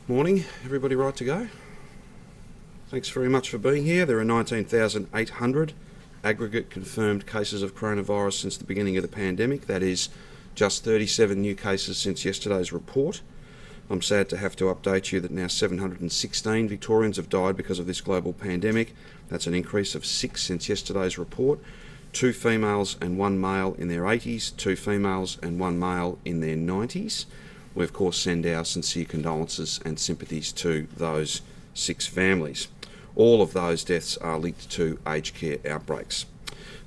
Morning, everybody right to go? Thanks very much for being here. There are 19,800 aggregate confirmed cases of coronavirus since the beginning of the pandemic. That is just 37 new cases since yesterday's report. I'm sad to have to update you that now 716 Victorians have died because of this global pandemic. That's an increase of 6 since yesterday's report. 2 females and 1 male in their 80s, 2 females and 1 male in their 90s. We of course send our sincere condolences and sympathies to those 6 families. All of those deaths are linked to aged care outbreaks.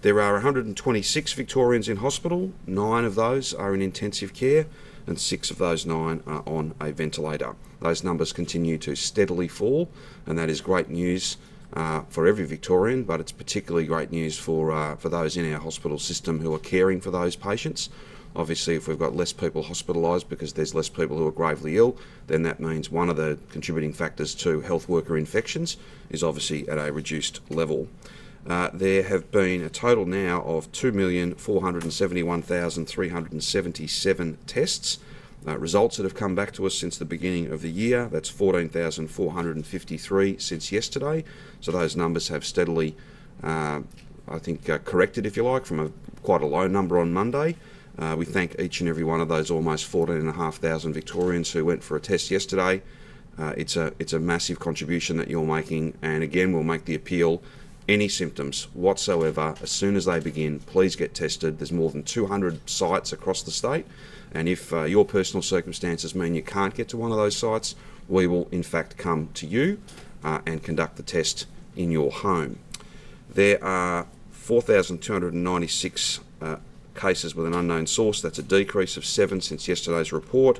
There are 126 Victorians in hospital, 9 of those are in intensive care and 6 of those 9 are on a ventilator. Those numbers continue to steadily fall, and that is great news for every Victorian, but it's particularly great news for those in our hospital system who are caring for those patients. Obviously, if we've got less people hospitalised because there's less people who are gravely ill, then that means one of the contributing factors to health worker infections is obviously at a reduced level. There have been a total now of 2,471,377 tests. Results that have come back to us since the beginning of the year. That's 14,453 since yesterday. So those numbers have steadily, corrected, if you like, from quite a low number on Monday. We thank each and every one of those almost 14,500 Victorians who went for a test yesterday. It's a massive contribution that you're making, and again we'll make the appeal. Any symptoms whatsoever, as soon as they begin, please get tested. There's more than 200 sites across the state, and if your personal circumstances mean you can't get to one of those sites, we will in fact come to you and conduct the test in your home. There are 4,296 cases with an unknown source. That's a decrease of 7 since yesterday's report.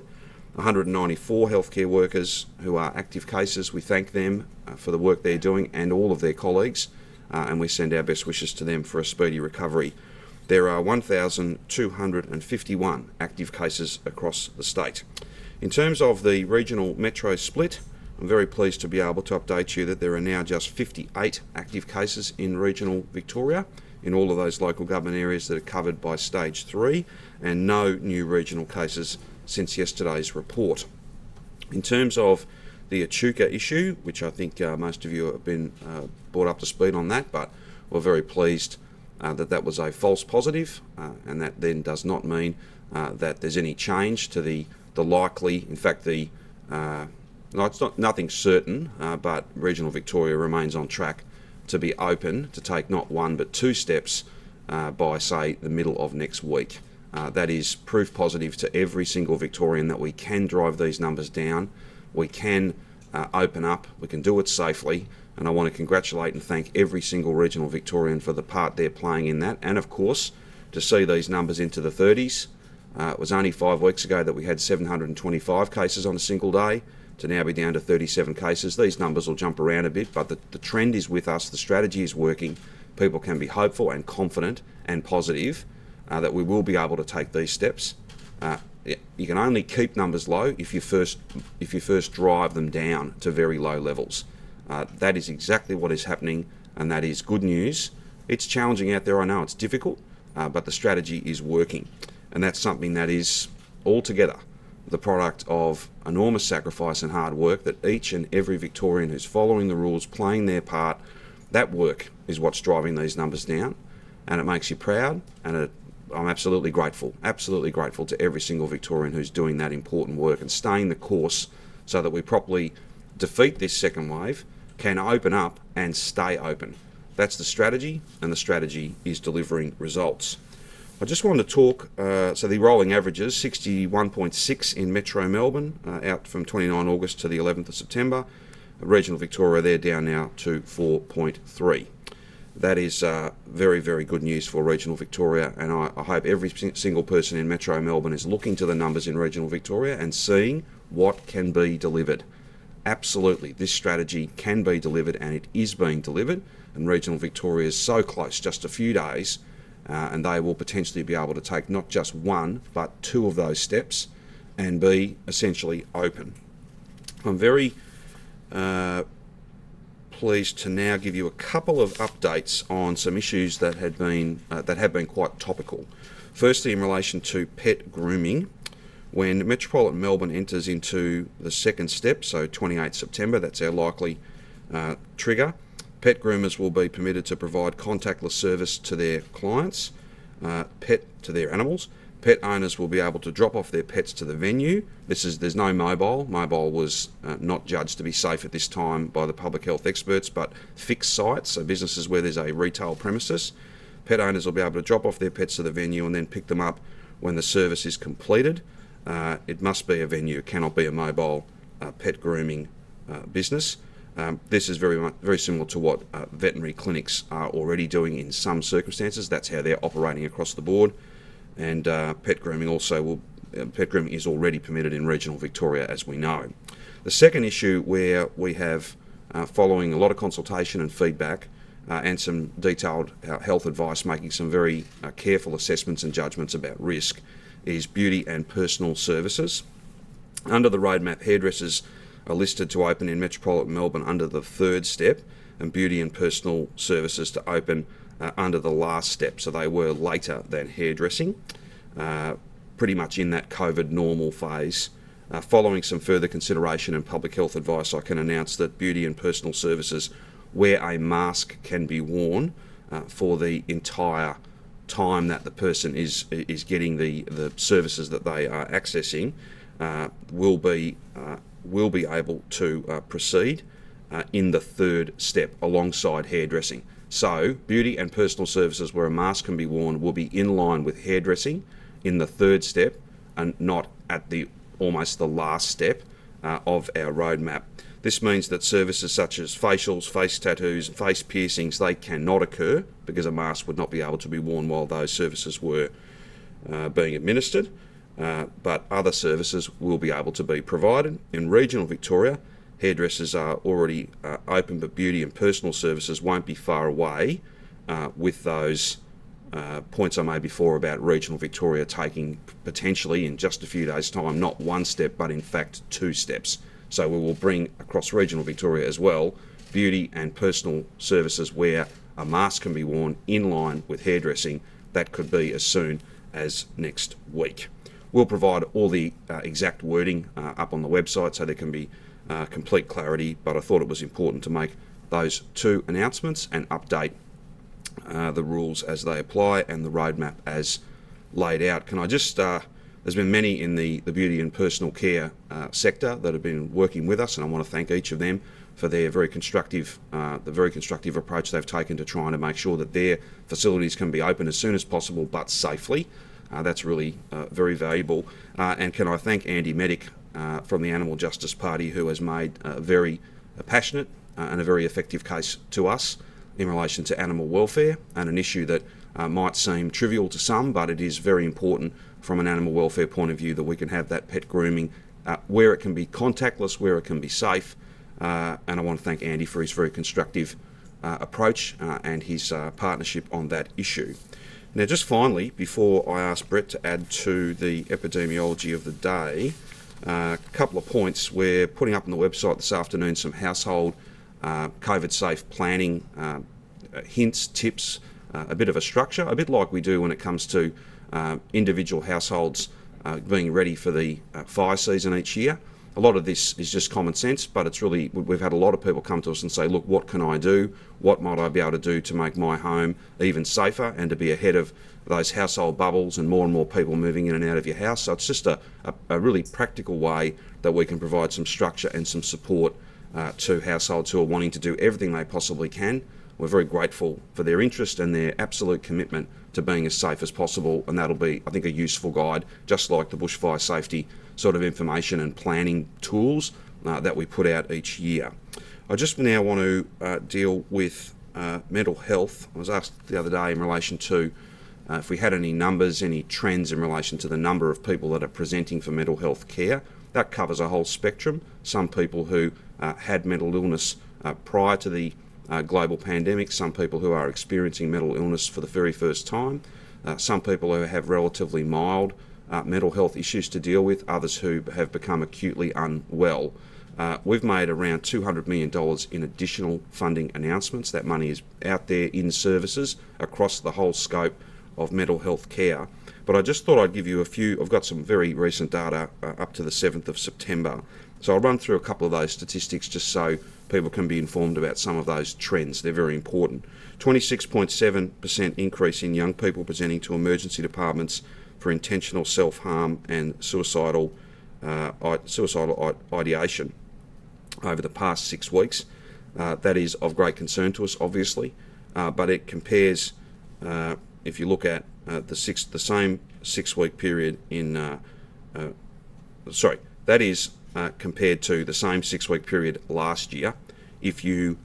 194 healthcare workers who are active cases. We thank them for the work they're doing and all of their colleagues, and we send our best wishes to them for a speedy recovery. There are 1,251 active cases across the state. In terms of the regional metro split, I'm very pleased to be able to update you that there are now just 58 active cases in regional Victoria, in all of those local government areas that are covered by stage 3, and no new regional cases since yesterday's report. In terms of the Echuca issue, which I think most of you have been brought up to speed on that, but we're very pleased that was a false positive, and that then does not mean that there's any change to the likely, in fact it's nothing certain, but regional Victoria remains on track to be open to take not 1 but 2 steps by, say, the middle of next week. That is proof positive to every single Victorian that we can drive these numbers down, we can open up, we can do it safely, and I want to congratulate and thank every single regional Victorian for the part they're playing in that, and of course to see these numbers into the 30s. It was only 5 weeks ago that we had 725 cases on a single day, to now be down to 37 cases. These numbers will jump around a bit, but the trend is with us, the strategy is working. People can be hopeful and confident and positive that we will be able to take these steps. You can only keep numbers low if you first drive them down to very low levels. That is exactly what is happening, and that is good news. It's challenging out there, I know it's difficult, but the strategy is working, and that's something that is altogether the product of enormous sacrifice and hard work that each and every Victorian who's following the rules, playing their part, that work is what's driving these numbers down, and it makes you proud, and I'm absolutely grateful to every single Victorian who's doing that important work and staying the course so that we properly defeat this second wave, can open up and stay open. That's the strategy, and the strategy is delivering results. I just wanted to talk, so the rolling averages, 61.6 in Metro Melbourne, out from 29 August to the 11th of September. Regional Victoria, they're down now to 4.3. That is very, very good news for regional Victoria, and I hope every single person in Metro Melbourne is looking to the numbers in regional Victoria and seeing what can be delivered. Absolutely, this strategy can be delivered, and it is being delivered, and regional Victoria is so close, just a few days, and they will potentially be able to take not just 1 but 2 of those steps and be essentially open. I'm very pleased to now give you a couple of updates on some issues that have been quite topical. Firstly, in relation to pet grooming, When Metropolitan Melbourne enters into the second step, so 28 September, that's our likely trigger, pet groomers will be permitted to provide contactless service to their clients, to their animals. Pet owners will be able to drop off their pets to the venue. There's no mobile. Mobile was not judged to be safe at this time by the public health experts, but fixed sites, so businesses where there's a retail premises. Pet owners will be able to drop off their pets to the venue and then pick them up when the service is completed. It must be a venue, it cannot be a mobile pet grooming business. This is very similar to what veterinary clinics are already doing in some circumstances. That's how they're operating across the board. And pet grooming is already permitted in regional Victoria, as we know. The second issue where we have, following a lot of consultation and feedback and some detailed health advice, making some very careful assessments and judgments about risk, is beauty and personal services. Under the roadmap, hairdressers are listed to open in Metropolitan Melbourne under the third step, and beauty and personal services to open under the last step, so they were later than hairdressing, pretty much in that COVID normal phase. Following some further consideration and public health advice, I can announce that beauty and personal services where a mask can be worn for the entire time that the person is getting the services that they are accessing will be able to proceed in the third step alongside hairdressing. So beauty and personal services where a mask can be worn will be in line with hairdressing in the third step and not at almost the last step of our roadmap. This means that services such as facials, face tattoos, face piercings, they cannot occur because a mask would not be able to be worn while those services were being administered. But other services will be able to be provided. In regional Victoria, hairdressers are already open, but beauty and personal services won't be far away with those points I made before about regional Victoria taking potentially in just a few days' time, not one step, but in fact 2 steps. So we will bring across regional Victoria as well beauty and personal services where a mask can be worn in line with hairdressing. That could be as soon as next week. We'll provide all the exact wording up on the website so there can be complete clarity, but I thought it was important to make those 2 announcements and update the rules as they apply and the roadmap as laid out. Can I just, there's been many in the beauty and personal care sector that have been working with us, and I want to thank each of them for their very constructive approach they've taken to trying to make sure that their facilities can be open as soon as possible but safely. That's really very valuable. And can I thank Andy Medic from the Animal Justice Party, who has made a very passionate and a very effective case to us in relation to animal welfare, and an issue that might seem trivial to some, but it is very important from an animal welfare point of view that we can have that pet grooming where it can be contactless, where it can be safe. And I want to thank Andy for his very constructive approach and his partnership on that issue. Now, just finally, before I ask Brett to add to the epidemiology of the day, a couple of points. We're putting up on the website this afternoon some household COVID-safe planning hints, tips, a bit of a structure, a bit like we do when it comes to individual households being ready for the fire season each year. A lot of this is just common sense, but it's really, we've had a lot of people come to us and say, look, what can I do? What might I be able to do to make my home even safer and to be ahead of those household bubbles and more people moving in and out of your house? So it's just a really practical way that we can provide some structure and some support to households who are wanting to do everything they possibly can. We're very grateful for their interest and their absolute commitment to being as safe as possible, and that'll be, I think, a useful guide, just like the bushfire safety sort of information and planning tools that we put out each year. I just now want to deal with mental health. I was asked the other day in relation to if we had any numbers, any trends in relation to the number of people that are presenting for mental health care. That covers a whole spectrum. Some people who had mental illness prior to the global pandemic, some people who are experiencing mental illness for the very first time, some people who have relatively mild mental health issues to deal with, others who have become acutely unwell. We've made around $200 million in additional funding announcements. That money is out there in services across the whole scope of mental health care. But I just thought I'd give you a few. I've got some very recent data up to the 7th of September. So I'll run through a couple of those statistics just so people can be informed about some of those trends. They're very important. 26.7% increase in young people presenting to emergency departments for intentional self-harm and suicidal ideation over the past 6 weeks. That is of great concern to us, obviously, but it compares, if you look at the same 6 week period that is compared to the same 6 week period last year. If you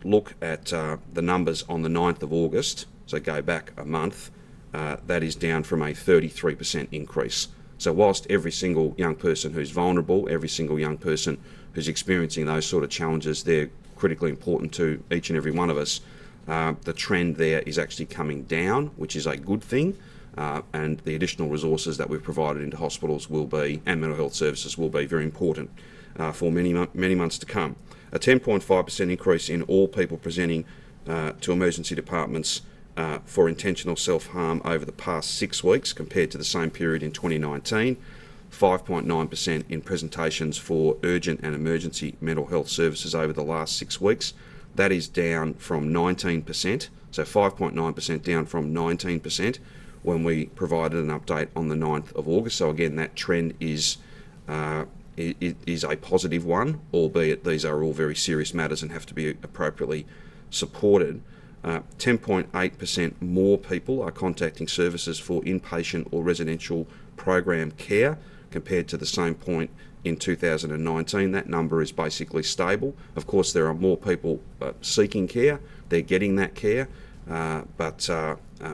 look at the numbers on the 9th of August, so go back a month, that is down from a 33% increase. So whilst every single young person who's vulnerable, every single young person who's experiencing those sort of challenges, they're critically important to each and every one of us, the trend there is actually coming down, which is a good thing, and the additional resources that we've provided into hospitals will be, and mental health services will be, very important for many months to come. A 10.5% increase in all people presenting to emergency departments for intentional self-harm over the past 6 weeks compared to the same period in 2019. 5.9% in presentations for urgent and emergency mental health services over the last 6 weeks. That is down from 19%, so 5.9% down from 19% when we provided an update on the 9th of August. So again, that trend is a positive one, albeit these are all very serious matters and have to be appropriately supported. 10.8% more people are contacting services for inpatient or residential program care compared to the same point in 2019. That number is basically stable. Of course, there are more people seeking care. They're getting that care, but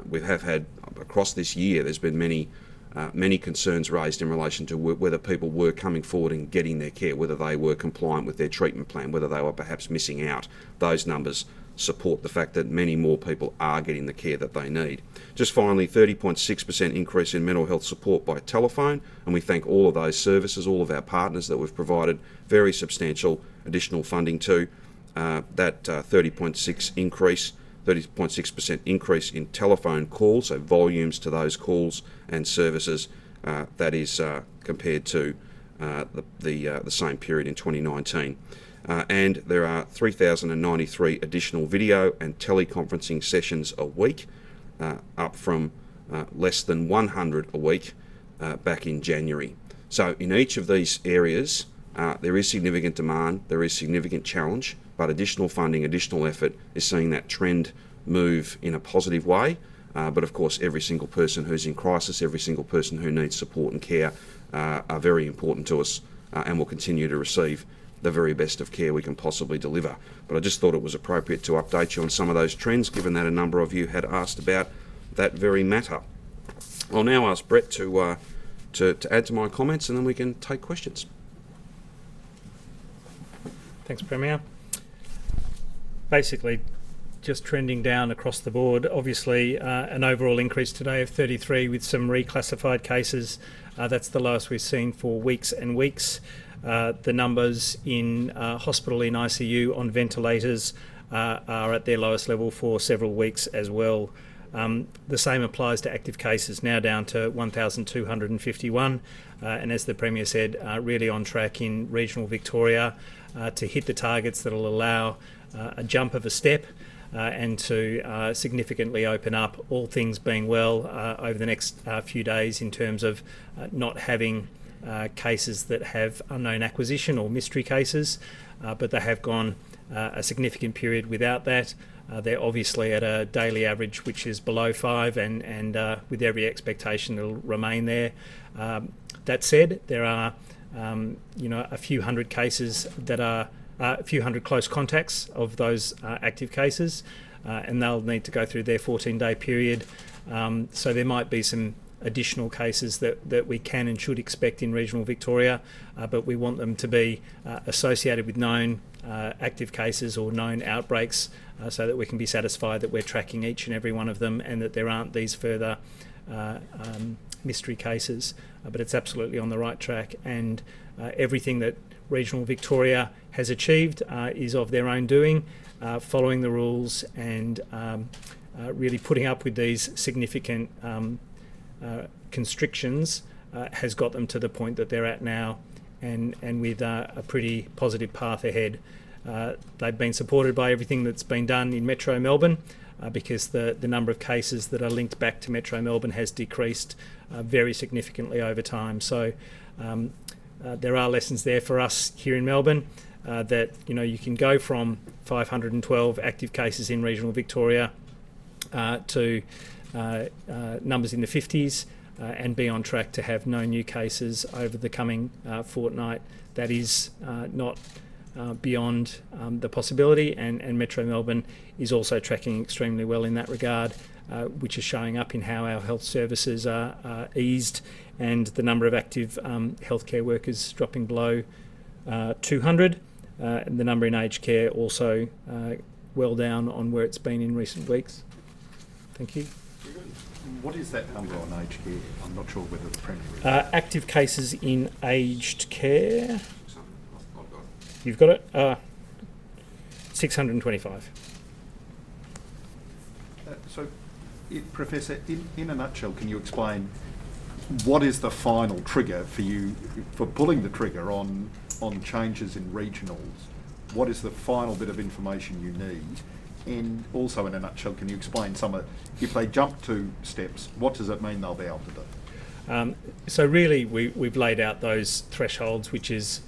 we have had, across this year, there's been many concerns raised in relation to whether people were coming forward and getting their care, whether they were compliant with their treatment plan, whether they were perhaps missing out. Those numbers support the fact that many more people are getting the care that they need. Just finally, 30.6% increase in mental health support by telephone, and we thank all of those services, all of our partners that we've provided very substantial additional funding to. That 30.6% increase in telephone calls, so volumes to those calls and services, that is compared to the same period in 2019. And there are 3,093 additional video and teleconferencing sessions a week, up from less than 100 a week back in January. So in each of these areas, there is significant demand, there is significant challenge, but additional funding, additional effort is seeing that trend move in a positive way. But of course, every single person who's in crisis, every single person who needs support and care are very important to us, and will continue to receive the very best of care we can possibly deliver. But I just thought it was appropriate to update you on some of those trends, given that a number of you had asked about that very matter. I'll now ask Brett to add to my comments, and then we can take questions. Thanks, Premier. Basically, just trending down across the board. Obviously, an overall increase today of 33 with some reclassified cases. That's the lowest we've seen for weeks and weeks. The numbers in hospital in ICU on ventilators are at their lowest level for several weeks as well. The same applies to active cases, now down to 1,251, and as the Premier said, really on track in regional Victoria to hit the targets that will allow a jump of a step and to significantly open up, all things being well, over the next few days, in terms of not having cases that have unknown acquisition or mystery cases, but they have gone a significant period without that. They're obviously at a daily average which is below 5, and with every expectation it'll remain there. That said, there are a few hundred cases that are a few hundred close contacts of those active cases, and they'll need to go through their 14-day period. So there might be some additional cases that we can and should expect in regional Victoria, but we want them to be associated with known active cases or known outbreaks, so that we can be satisfied that we're tracking each and every one of them and that there aren't these further mystery cases. But it's absolutely on the right track, and everything that regional Victoria has achieved is of their own doing, following the rules and really putting up with these significant constrictions has got them to the point that they're at now, and with a pretty positive path ahead. They've been supported by everything that's been done in Metro Melbourne, because the number of cases that are linked back to Metro Melbourne has decreased very significantly over time. So there are lessons there for us here in Melbourne, that you can go from 512 active cases in regional Victoria to numbers in the 50s, and be on track to have no new cases over the coming fortnight. That is not beyond the possibility, and Metro Melbourne is also tracking extremely well in that regard, which is showing up in how our health services are eased, and the number of active healthcare workers dropping below 200, and the number in aged care also well down on where it's been in recent weeks. Thank you. What is that number on aged care? I'm not sure whether the Premier is. Active cases in aged care. You've got it? 625. Professor, in a nutshell, can you explain what is the final trigger for you for pulling the trigger on changes in regionals? What is the final bit of information you need? And also, in a nutshell, can you explain if they jump 2 steps, what does it mean they'll be able to do? So really, we've laid out those thresholds, which is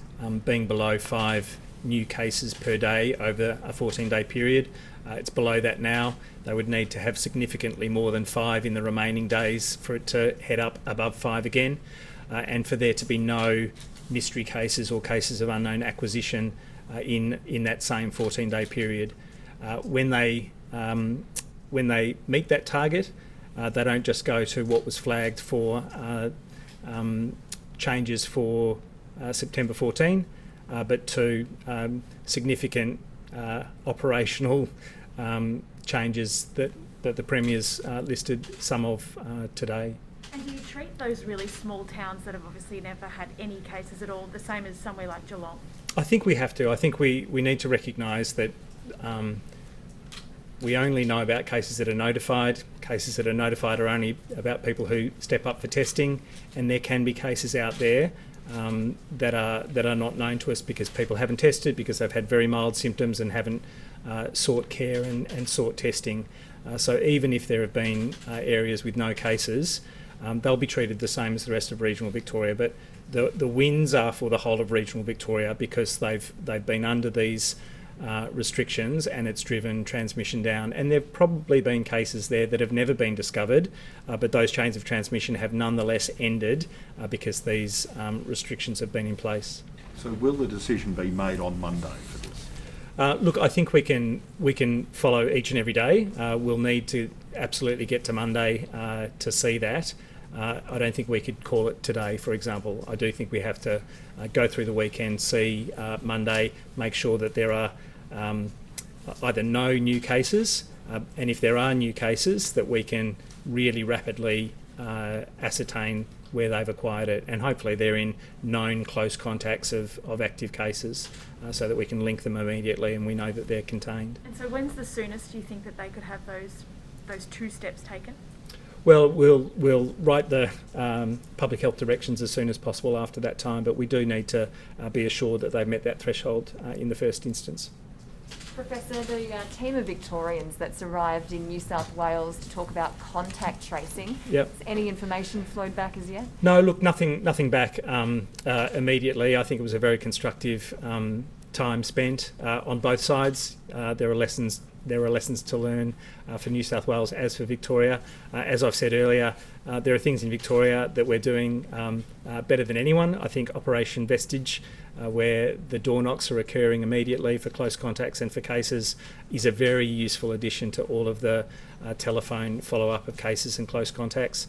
being below 5 new cases per day over a 14-day period. It's below that now. They would need to have significantly more than 5 in the remaining days for it to head up above 5 again, and for there to be no mystery cases or cases of unknown acquisition in that same 14-day period. When they meet that target, they don't just go to what was flagged for changes for September 14, but to significant operational changes that the Premier's listed some of today. And do you treat those really small towns that have obviously never had any cases at all the same as somewhere like Geelong? I think we have to. I think we need to recognise that we only know about cases that are notified. Cases that are notified are only about people who step up for testing, and there can be cases out there that are not known to us because people haven't tested, because they've had very mild symptoms and haven't sought care and sought testing. So even if there have been areas with no cases, they'll be treated the same as the rest of regional Victoria. But the wins are for the whole of regional Victoria, because they've been under these restrictions, and it's driven transmission down. And there have probably been cases there that have never been discovered, but those chains of transmission have nonetheless ended because these restrictions have been in place. So will the decision be made on Monday for this? Look, I think we can follow each and every day. We'll need to absolutely get to Monday to see that. I don't think we could call it today, for example. I do think we have to go through the weekend, see Monday, make sure that there are either no new cases, and if there are new cases, that we can really rapidly ascertain where they've acquired it, and hopefully they're in known close contacts of active cases, so that we can link them immediately and we know that they're contained. And so when's the soonest you think that they could have those 2 steps taken? Well, we'll write the public health directions as soon as possible after that time, but we do need to be assured that they've met that threshold in the first instance. Professor, the team of Victorians that's arrived in New South Wales to talk about contact tracing, Yep. has any information flowed back as yet? No, look, nothing back immediately. I think it was a very constructive time spent on both sides. There are lessons to learn for New South Wales as for Victoria. As I've said earlier, there are things in Victoria that we're doing better than anyone. I think Operation Vestige, where the door knocks are occurring immediately for close contacts and for cases, is a very useful addition to all of the telephone follow-up of cases and close contacts,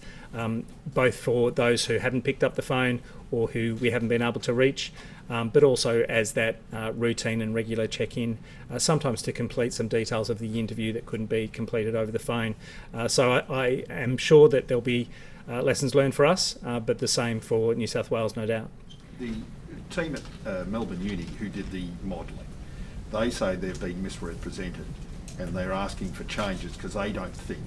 both for those who haven't picked up the phone or who we haven't been able to reach, but also as that routine and regular check-in, sometimes to complete some details of the interview that couldn't be completed over the phone. So I am sure that there'll be lessons learned for us, but the same for New South Wales, no doubt. The team at Melbourne Uni who did the modelling, they say they've been misrepresented and they're asking for changes because they don't think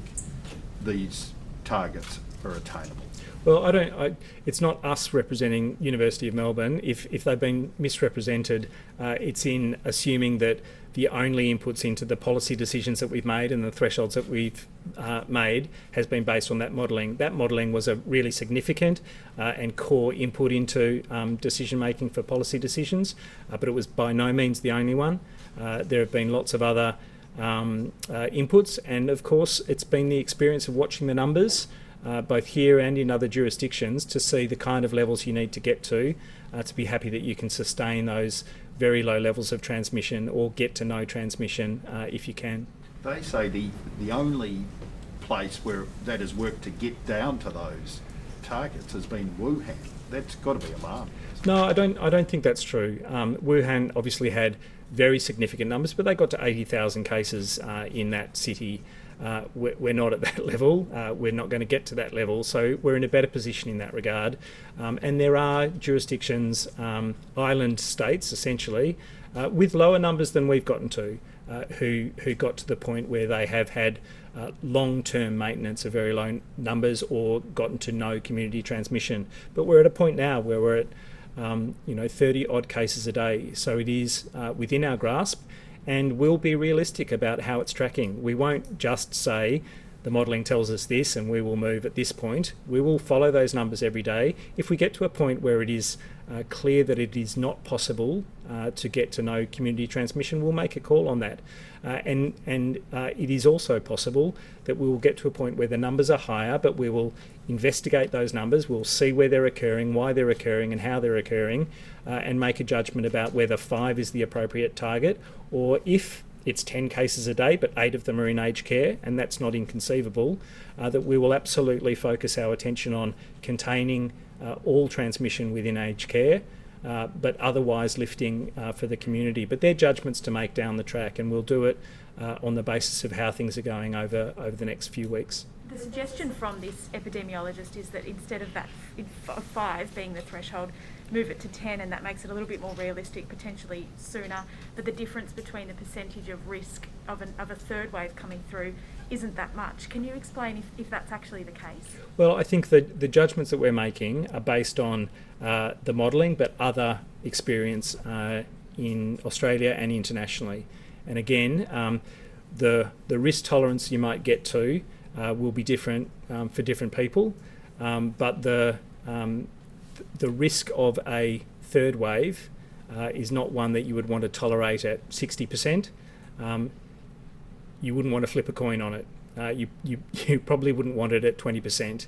these targets are attainable. Well, it's not us representing University of Melbourne. If they've been misrepresented, it's in assuming that the only inputs into the policy decisions that we've made and the thresholds that we've made has been based on that modelling. That modelling was a really significant and core input into decision making for policy decisions, but it was by no means the only one. There have been lots of other inputs, and of course it's been the experience of watching the numbers both here and in other jurisdictions to see the kind of levels you need to get to be happy that you can sustain those very low levels of transmission or get to no transmission if you can. They say the only place where that has worked to get down to those targets has been Wuhan. That's got to be alarming. No, I don't think that's true. Wuhan obviously had very significant numbers, but they got to 80,000 cases in that city. We're not at that level. We're not going to get to that level, so we're in a better position in that regard. And there are jurisdictions, island states essentially, with lower numbers than we've gotten to, who got to the point where they have had long-term maintenance of very low numbers or gotten to no community transmission. But we're at a point now where we're at 30 odd cases a day, so it is within our grasp. And we'll be realistic about how it's tracking. We won't just say the modelling tells us this and we will move at this point. We will follow those numbers every day. If we get to a point where it is clear that it is not possible to get to no community transmission, we'll make a call on that. And it is also possible that we will get to a point where the numbers are higher, but we will investigate those numbers, we'll see where they're occurring, why they're occurring and how they're occurring, and make a judgment about whether 5 is the appropriate target, or if it's 10 cases a day but 8 of them are in aged care, and that's not inconceivable, that we will absolutely focus our attention on containing all transmission within aged care, but otherwise lifting for the community. But they're judgments to make down the track, and we'll do it on the basis of how things are going over the next few weeks. The suggestion from this epidemiologist is that instead of that 5 being the threshold, move it to 10, and that makes it a little bit more realistic, potentially sooner, but the difference between the percentage of risk of a third wave coming through isn't that much. Can you explain if that's actually the case? Well, I think that the judgments that we're making are based on the modelling, but other experience in Australia and internationally. And again, the risk tolerance you might get to will be different for different people, but the risk of a third wave is not one that you would want to tolerate at 60%. You wouldn't want to flip a coin on it. You probably wouldn't want it at 20%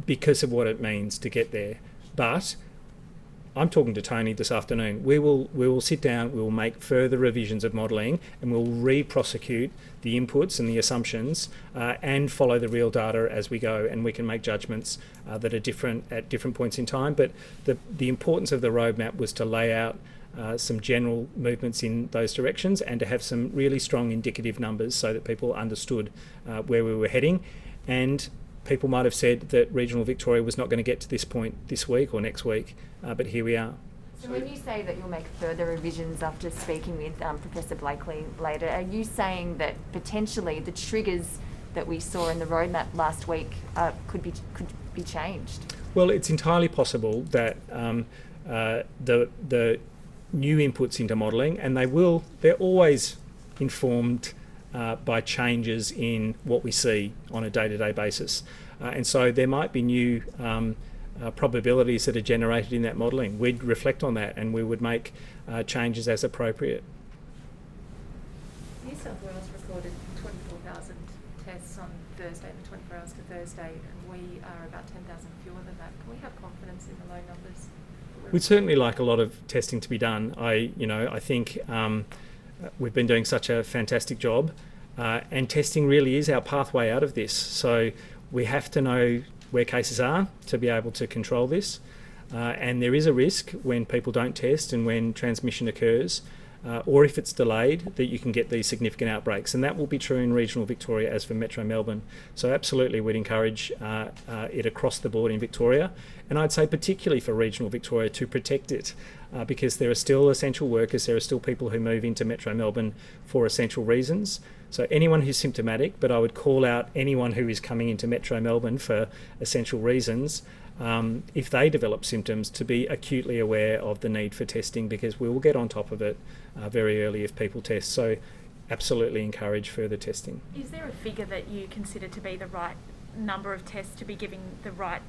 because of what it means to get there. But I'm talking to Tony this afternoon. We will sit down, we will make further revisions of modelling, and we'll re-prosecute the inputs and the assumptions and follow the real data as we go, and we can make judgments that are different at different points in time. But the importance of the roadmap was to lay out some general movements in those directions and to have some really strong indicative numbers so that people understood where we were heading. And people might have said that regional Victoria was not going to get to this point this week or next week, but here we are. So when you say that you'll make further revisions after speaking with Professor Blakely later, are you saying that potentially the triggers that we saw in the roadmap last week could be changed? Well, it's entirely possible that the new inputs into modelling, and they're always informed by changes in what we see on a day-to-day basis. And so there might be new probabilities that are generated in that modelling. We'd reflect on that and we would make changes as appropriate. New South Wales recorded 24,000 tests on Thursday, the 24 hours to Thursday, and we are about 10,000 fewer than that. Can we have confidence in the low numbers? We'd certainly like a lot of testing to be done. I think we've been doing such a fantastic job, and testing really is our pathway out of this. So we have to know where cases are to be able to control this, and there is a risk when people don't test and when transmission occurs, or if it's delayed, that you can get these significant outbreaks, and that will be true in regional Victoria as for Metro Melbourne. So absolutely we'd encourage it across the board in Victoria, and I'd say particularly for regional Victoria to protect it, because there are still essential workers, there are still people who move into Metro Melbourne for essential reasons. So anyone who's symptomatic, but I would call out anyone who is coming into Metro Melbourne for essential reasons, if they develop symptoms, to be acutely aware of the need for testing, because we will get on top of it very early if people test. So absolutely encourage further testing. Is there a figure that you consider to be the right number of tests to be giving the right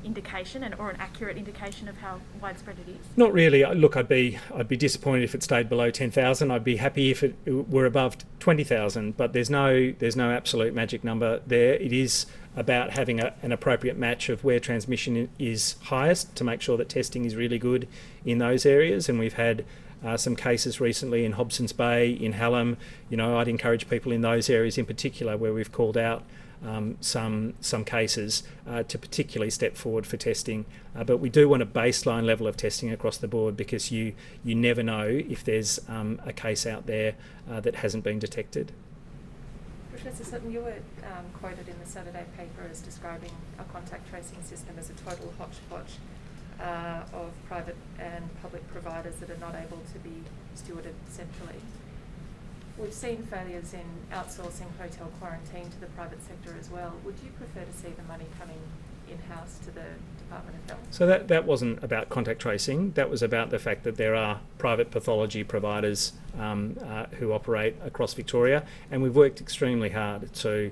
indication or an accurate indication of how widespread it is? Not really. Look, I'd be disappointed if it stayed below 10,000. I'd be happy if it were above 20,000. But there's no absolute magic number there. It is about having an appropriate match of where transmission is highest to make sure that testing is really good in those areas. And we've had some cases recently in Hobson's Bay, in Hallam. I'd encourage people in those areas in particular where we've called out some cases to particularly step forward for testing. But we do want a baseline level of testing across the board, because you never know if there's a case out there that hasn't been detected. Professor Sutton, you were quoted in the Saturday paper as describing a contact tracing system as a total hodgepodge of private and public providers that are not able to be stewarded centrally. We've seen failures in outsourcing hotel quarantine to the private sector as well. Would you prefer to see the money coming in-house to the Department of Health? So that wasn't about contact tracing. That was about the fact that there are private pathology providers who operate across Victoria, and we've worked extremely hard to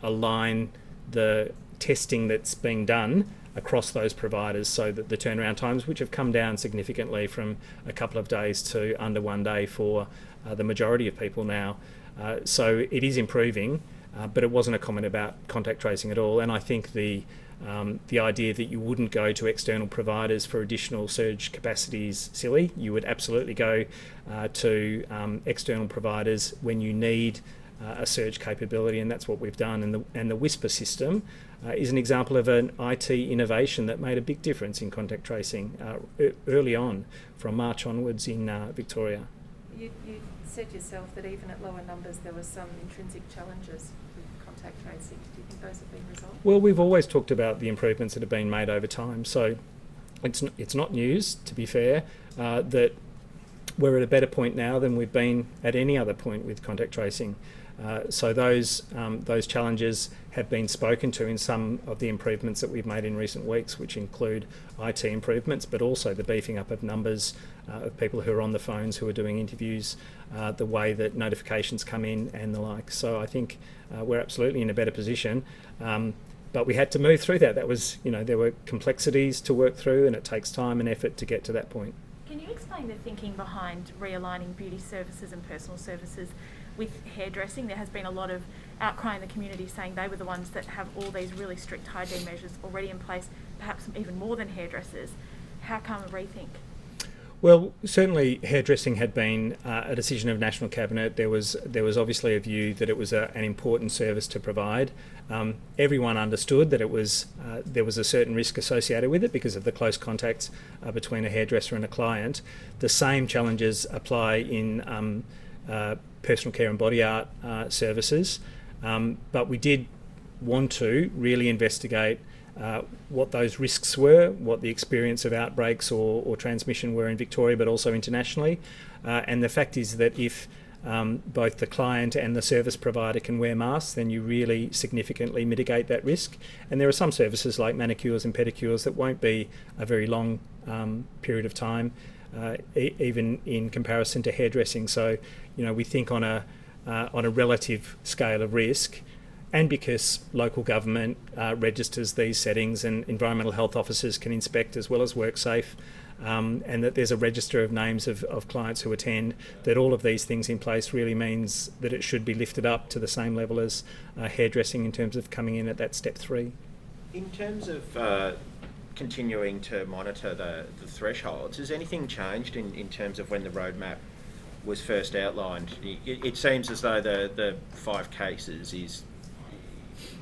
align the testing that's being done across those providers so that the turnaround times, which have come down significantly from a couple of days to under 1 day for the majority of people now. So it is improving, but it wasn't a comment about contact tracing at all. And I think the idea that you wouldn't go to external providers for additional surge capacity is silly. You would absolutely go to external providers when you need a surge capability, and that's what we've done. And the Whisper system is an example of an IT innovation that made a big difference in contact tracing early on, from March onwards in Victoria. You said yourself that even at lower numbers there were some intrinsic challenges with contact tracing. Do you think those have been resolved? Well, we've always talked about the improvements that have been made over time, so it's not news, to be fair, that we're at a better point now than we've been at any other point with contact tracing. So those challenges have been spoken to in some of the improvements that we've made in recent weeks, which include IT improvements, but also the beefing up of numbers of people who are on the phones, who are doing interviews, the way that notifications come in and the like. So I think we're absolutely in a better position. But we had to move through that. That was, there were complexities to work through, and it takes time and effort to get to that point. Can you explain the thinking behind realigning beauty services and personal services with hairdressing? There has been a lot of outcry in the community saying they were the ones that have all these really strict hygiene measures already in place, perhaps even more than hairdressers. How come a rethink? Well, certainly hairdressing had been a decision of National Cabinet. There was obviously a view that it was an important service to provide. Everyone understood that there was a certain risk associated with it because of the close contacts between a hairdresser and a client. The same challenges apply in personal care and body art services, but we did want to really investigate what those risks were, what the experience of outbreaks or transmission were in Victoria, but also internationally. And the fact is that if both the client and the service provider can wear masks, then you really significantly mitigate that risk. And there are some services like manicures and pedicures that won't be a very long period of time, even in comparison to hairdressing. So, we think on a relative scale of risk, and because local government registers these settings and environmental health officers can inspect as well as WorkSafe, and that there's a register of names of clients who attend, that all of these things in place really means that it should be lifted up to the same level as hairdressing in terms of coming in at that step 3. In terms of continuing to monitor the thresholds, has anything changed in terms of when the roadmap was first outlined? It seems as though the 5 cases is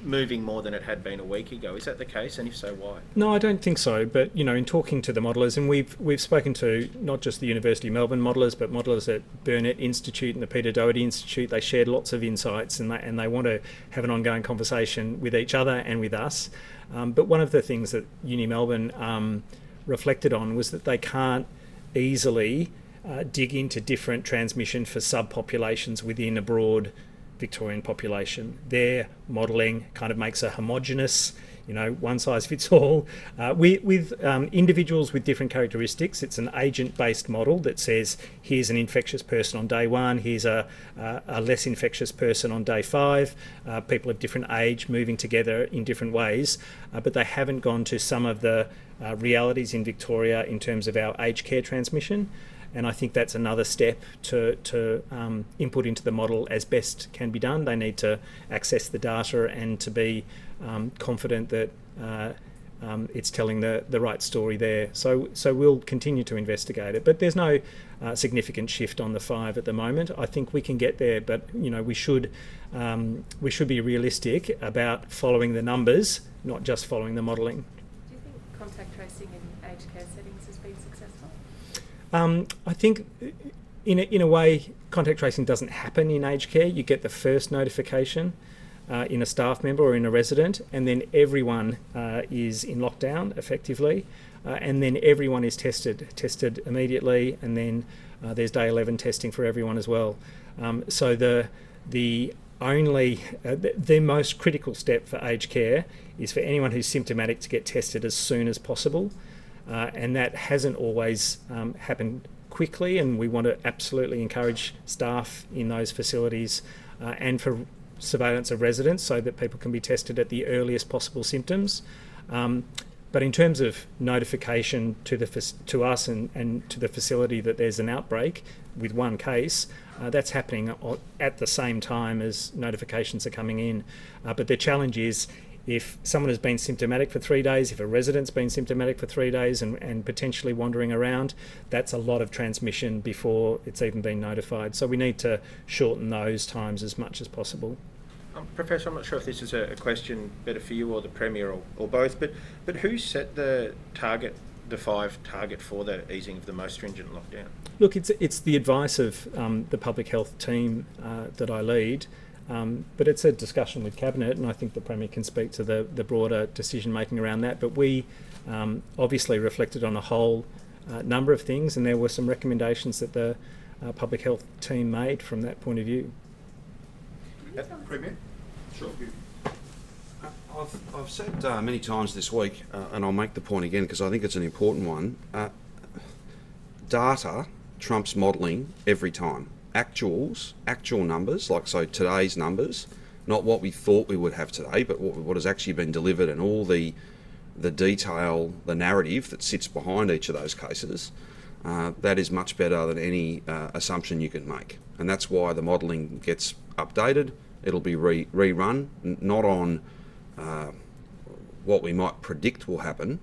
moving more than it had been a week ago. Is that the case, and if so, why? No, I don't think so. But in talking to the modellers, and we've spoken to not just the University of Melbourne modellers, but modellers at Burnett Institute and the Peter Doherty Institute. They shared lots of insights, and they want to have an ongoing conversation with each other and with us. But one of the things that Uni Melbourne reflected on was that they can't easily dig into different transmission for subpopulations within a broad Victorian population. Their modelling kind of makes a homogenous, one size fits all. With individuals with different characteristics, it's an agent-based model that says, here's an infectious person on day 1, here's a less infectious person on day 5, people of different age moving together in different ways, but they haven't gone to some of the realities in Victoria in terms of our aged care transmission. And I think that's another step to input into the model as best can be done. They need to access the data and to be confident that it's telling the right story there. So we'll continue to investigate it. But there's no significant shift on the 5 at the moment. I think we can get there, but we should be realistic about following the numbers, not just following the modelling. Do you think contact tracing in aged care settings has been successful? I think in a way contact tracing doesn't happen in aged care. You get the first notification in a staff member or in a resident, and then everyone is in lockdown effectively, and then everyone is tested immediately, and then there's day 11 testing for everyone as well. So the most critical step for aged care is for anyone who's symptomatic to get tested as soon as possible. And that hasn't always happened quickly, and we want to absolutely encourage staff in those facilities and for surveillance of residents so that people can be tested at the earliest possible symptoms. But in terms of notification to us and to the facility that there's an outbreak with one case, that's happening at the same time as notifications are coming in. But the challenge is, if someone has been symptomatic for 3 days, if a resident's been symptomatic for 3 days and potentially wandering around, that's a lot of transmission before it's even been notified. So we need to shorten those times as much as possible. Professor, I'm not sure if this is a question better for you or the Premier or both, but who set the 5 target for the easing of the most stringent lockdown? Look, it's the advice of the public health team that I lead. But it's a discussion with Cabinet, and I think the Premier can speak to the broader decision making around that. But we obviously reflected on a whole number of things, and there were some recommendations that the public health team made from that point of view. Premier? Sure. I've said many times this week, and I'll make the point again because I think it's an important one, data trumps modelling every time. Actual numbers, like so today's numbers, not what we thought we would have today, but what has actually been delivered, and all the detail, the narrative that sits behind each of those cases, that is much better than any assumption you can make. And that's why the modelling gets updated. It'll be rerun, not on what we might predict will happen,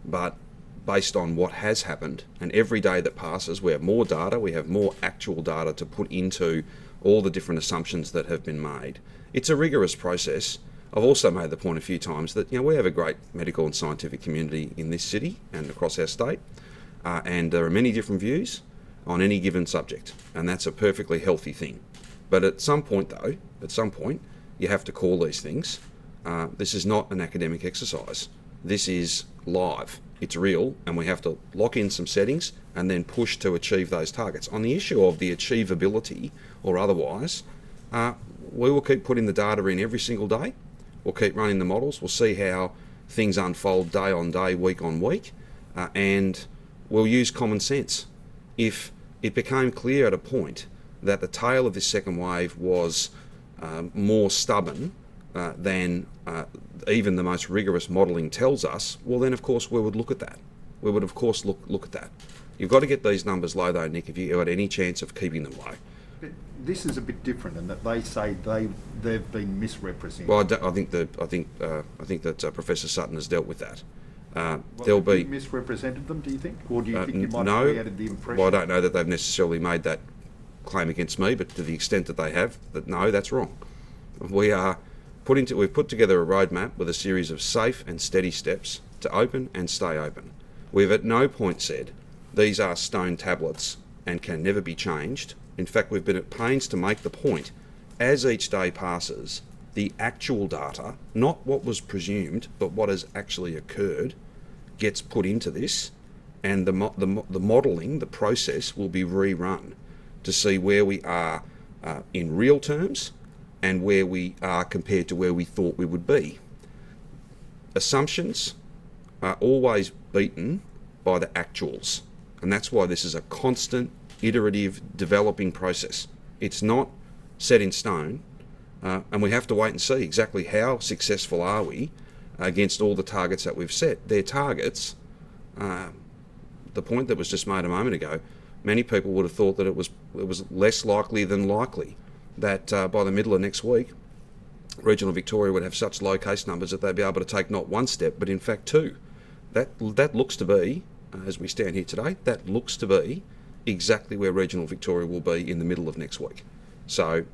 but based on what has happened. And every day that passes, we have more data, we have more actual data to put into all the different assumptions that have been made. It's a rigorous process. I've also made the point a few times that we have a great medical and scientific community in this city and across our state, and there are many different views on any given subject, and that's a perfectly healthy thing. But at some point, you have to call these things. This is not an academic exercise. This is live. It's real, and we have to lock in some settings and then push to achieve those targets. On the issue of the achievability or otherwise, we will keep putting the data in every single day. We'll keep running the models. We'll see how things unfold day on day, week on week, and we'll use common sense. If it became clear at a point that the tail of this second wave was more stubborn than even the most rigorous modelling tells us, well then of course we would look at that. We would of course look at that. You've got to get these numbers low though, Nick, if you've got any chance of keeping them low. But this is a bit different in that they say they've been misrepresented. Well, I think that Professor Sutton has dealt with that. There'll be misrepresented them, do you think? Or do you think you might have created the impression? Well, I don't know that they've necessarily made that claim against me, but to the extent that they have, no, that's wrong. We've put together a roadmap with a series of safe and steady steps to open and stay open. We've at no point said these are stone tablets and can never be changed. In fact, we've been at pains to make the point, as each day passes, the actual data, not what was presumed, but what has actually occurred, gets put into this, and the modelling, the process will be rerun to see where we are in real terms and where we are compared to where we thought we would be. Assumptions are always beaten by the actuals, and that's why this is a constant, iterative, developing process. It's not set in stone, and we have to wait and see exactly how successful are we against all the targets that we've set. They're targets. The point that was just made a moment ago, many people would have thought that it was less likely than likely that by the middle of next week, regional Victoria would have such low case numbers that they'd be able to take not one step, but in fact two. That looks to be, as we stand here today, that looks to be exactly where regional Victoria will be in the middle of next week. So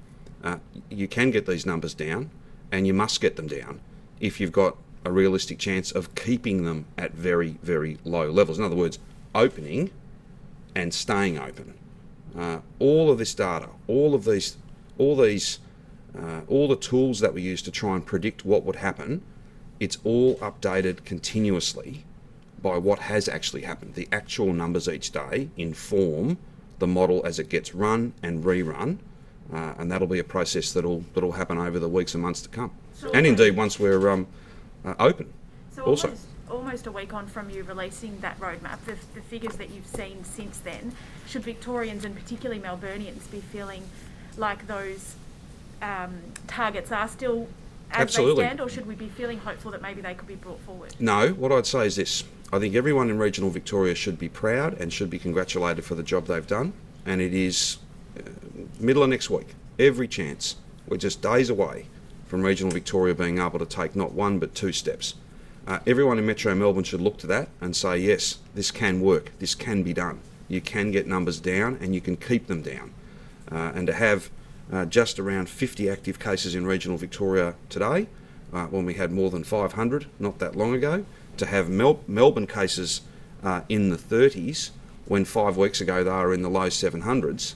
you can get these numbers down, and you must get them down if you've got a realistic chance of keeping them at very, very low levels. In other words, opening and staying open. All of this data, all the tools that we use to try and predict what would happen, it's all updated continuously by what has actually happened. The actual numbers each day inform the model as it gets run and rerun, and that'll be a process that'll happen over the weeks and months to come. So and indeed once we're open. So also. almost a week on from you releasing that roadmap, the figures that you've seen since then, should Victorians and particularly Melburnians be feeling like those targets are still as Absolutely. they stand, or should we be feeling hopeful that maybe they could be brought forward? No, what I'd say is this. I think everyone in regional Victoria should be proud and should be congratulated for the job they've done, and it is middle of next week, every chance. We're just days away from regional Victoria being able to take not one but two steps. Everyone in Metro Melbourne should look to that and say, yes, this can work, this can be done. You can get numbers down and you can keep them down. And to have just around 50 active cases in regional Victoria today, when we had more than 500 not that long ago, to have Melbourne cases in the 30s when 5 weeks ago they were in the low 700s,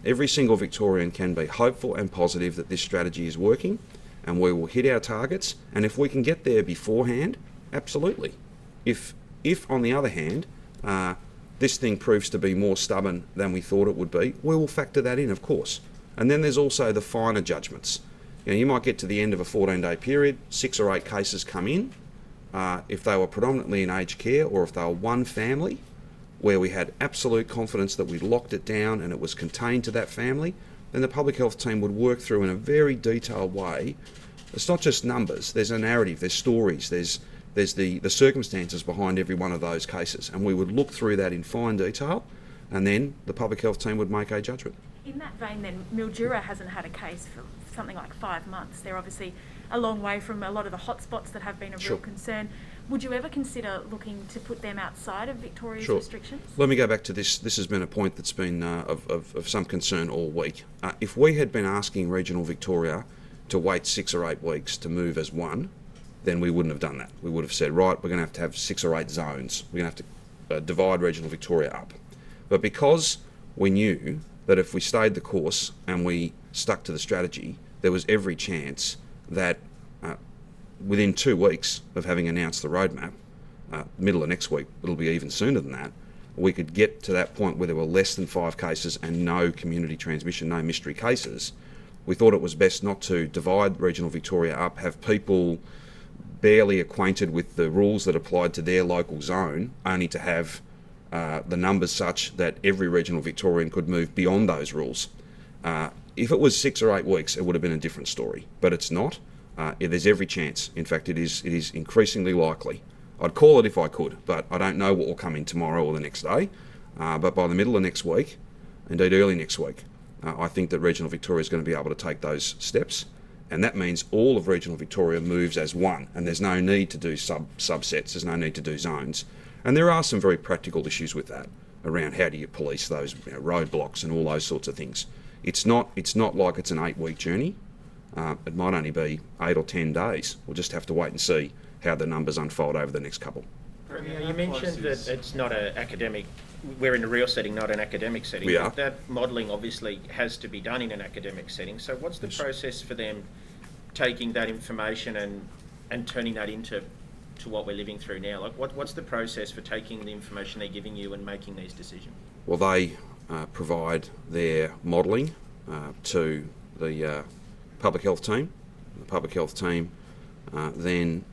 every single Victorian can be hopeful and positive that this strategy is working and we will hit our targets. And if we can get there beforehand, absolutely. If on the other hand, this thing proves to be more stubborn than we thought it would be, we will factor that in, of course. And then there's also the finer judgments. You might get to the end of a 14-day period, 6 or 8 cases come in. If they were predominantly in aged care, or if they were one family where we had absolute confidence that we'd locked it down and it was contained to that family, then the public health team would work through in a very detailed way. It's not just numbers, there's a narrative, there's stories, there's the circumstances behind every one of those cases, and we would look through that in fine detail, and then the public health team would make a judgment. In that vein then, Mildura hasn't had a case for something like 5 months. They're obviously a long way from a lot of the hotspots that have been a Sure. real concern. Would you ever consider looking to put them outside of Victoria's Sure. restrictions? Let me go back to this. This has been a point that's been of some concern all week. If we had been asking regional Victoria to wait 6 or 8 weeks to move as one, then we wouldn't have done that. We would have said, right, we're going to have 6 or 8 zones. We're going to have to divide regional Victoria up. But because we knew that if we stayed the course and we stuck to the strategy, there was every chance that within 2 weeks of having announced the roadmap, middle of next week, it'll be even sooner than that, we could get to that point where there were less than 5 cases and no community transmission, no mystery cases. We thought it was best not to divide regional Victoria up, have people barely acquainted with the rules that applied to their local zone, only to have the numbers such that every regional Victorian could move beyond those rules. If it was 6 or 8 weeks, it would have been a different story, but it's not. There's every chance. In fact, it is increasingly likely. I'd call it if I could, but I don't know what will come in tomorrow or the next day. But by the middle of next week, indeed early next week, I think that regional Victoria is going to be able to take those steps, and that means all of regional Victoria moves as one, and there's no need to do subsets, there's no need to do zones. And there are some very practical issues with that, around how do you police those roadblocks and all those sorts of things. It's not like it's an 8-week journey. It might only be 8 or 10 days. We'll just have to wait and see how the numbers unfold over the next couple. You mentioned that it's not an academic, we're in a real setting, not an academic setting. We are. That modelling obviously has to be done in an academic setting. So what's the process for them taking that information and turning that into to what we're living through now? Like, what's the process for taking the information they're giving you and making these decisions? Well, they provide their modelling to the public health team. The public health team then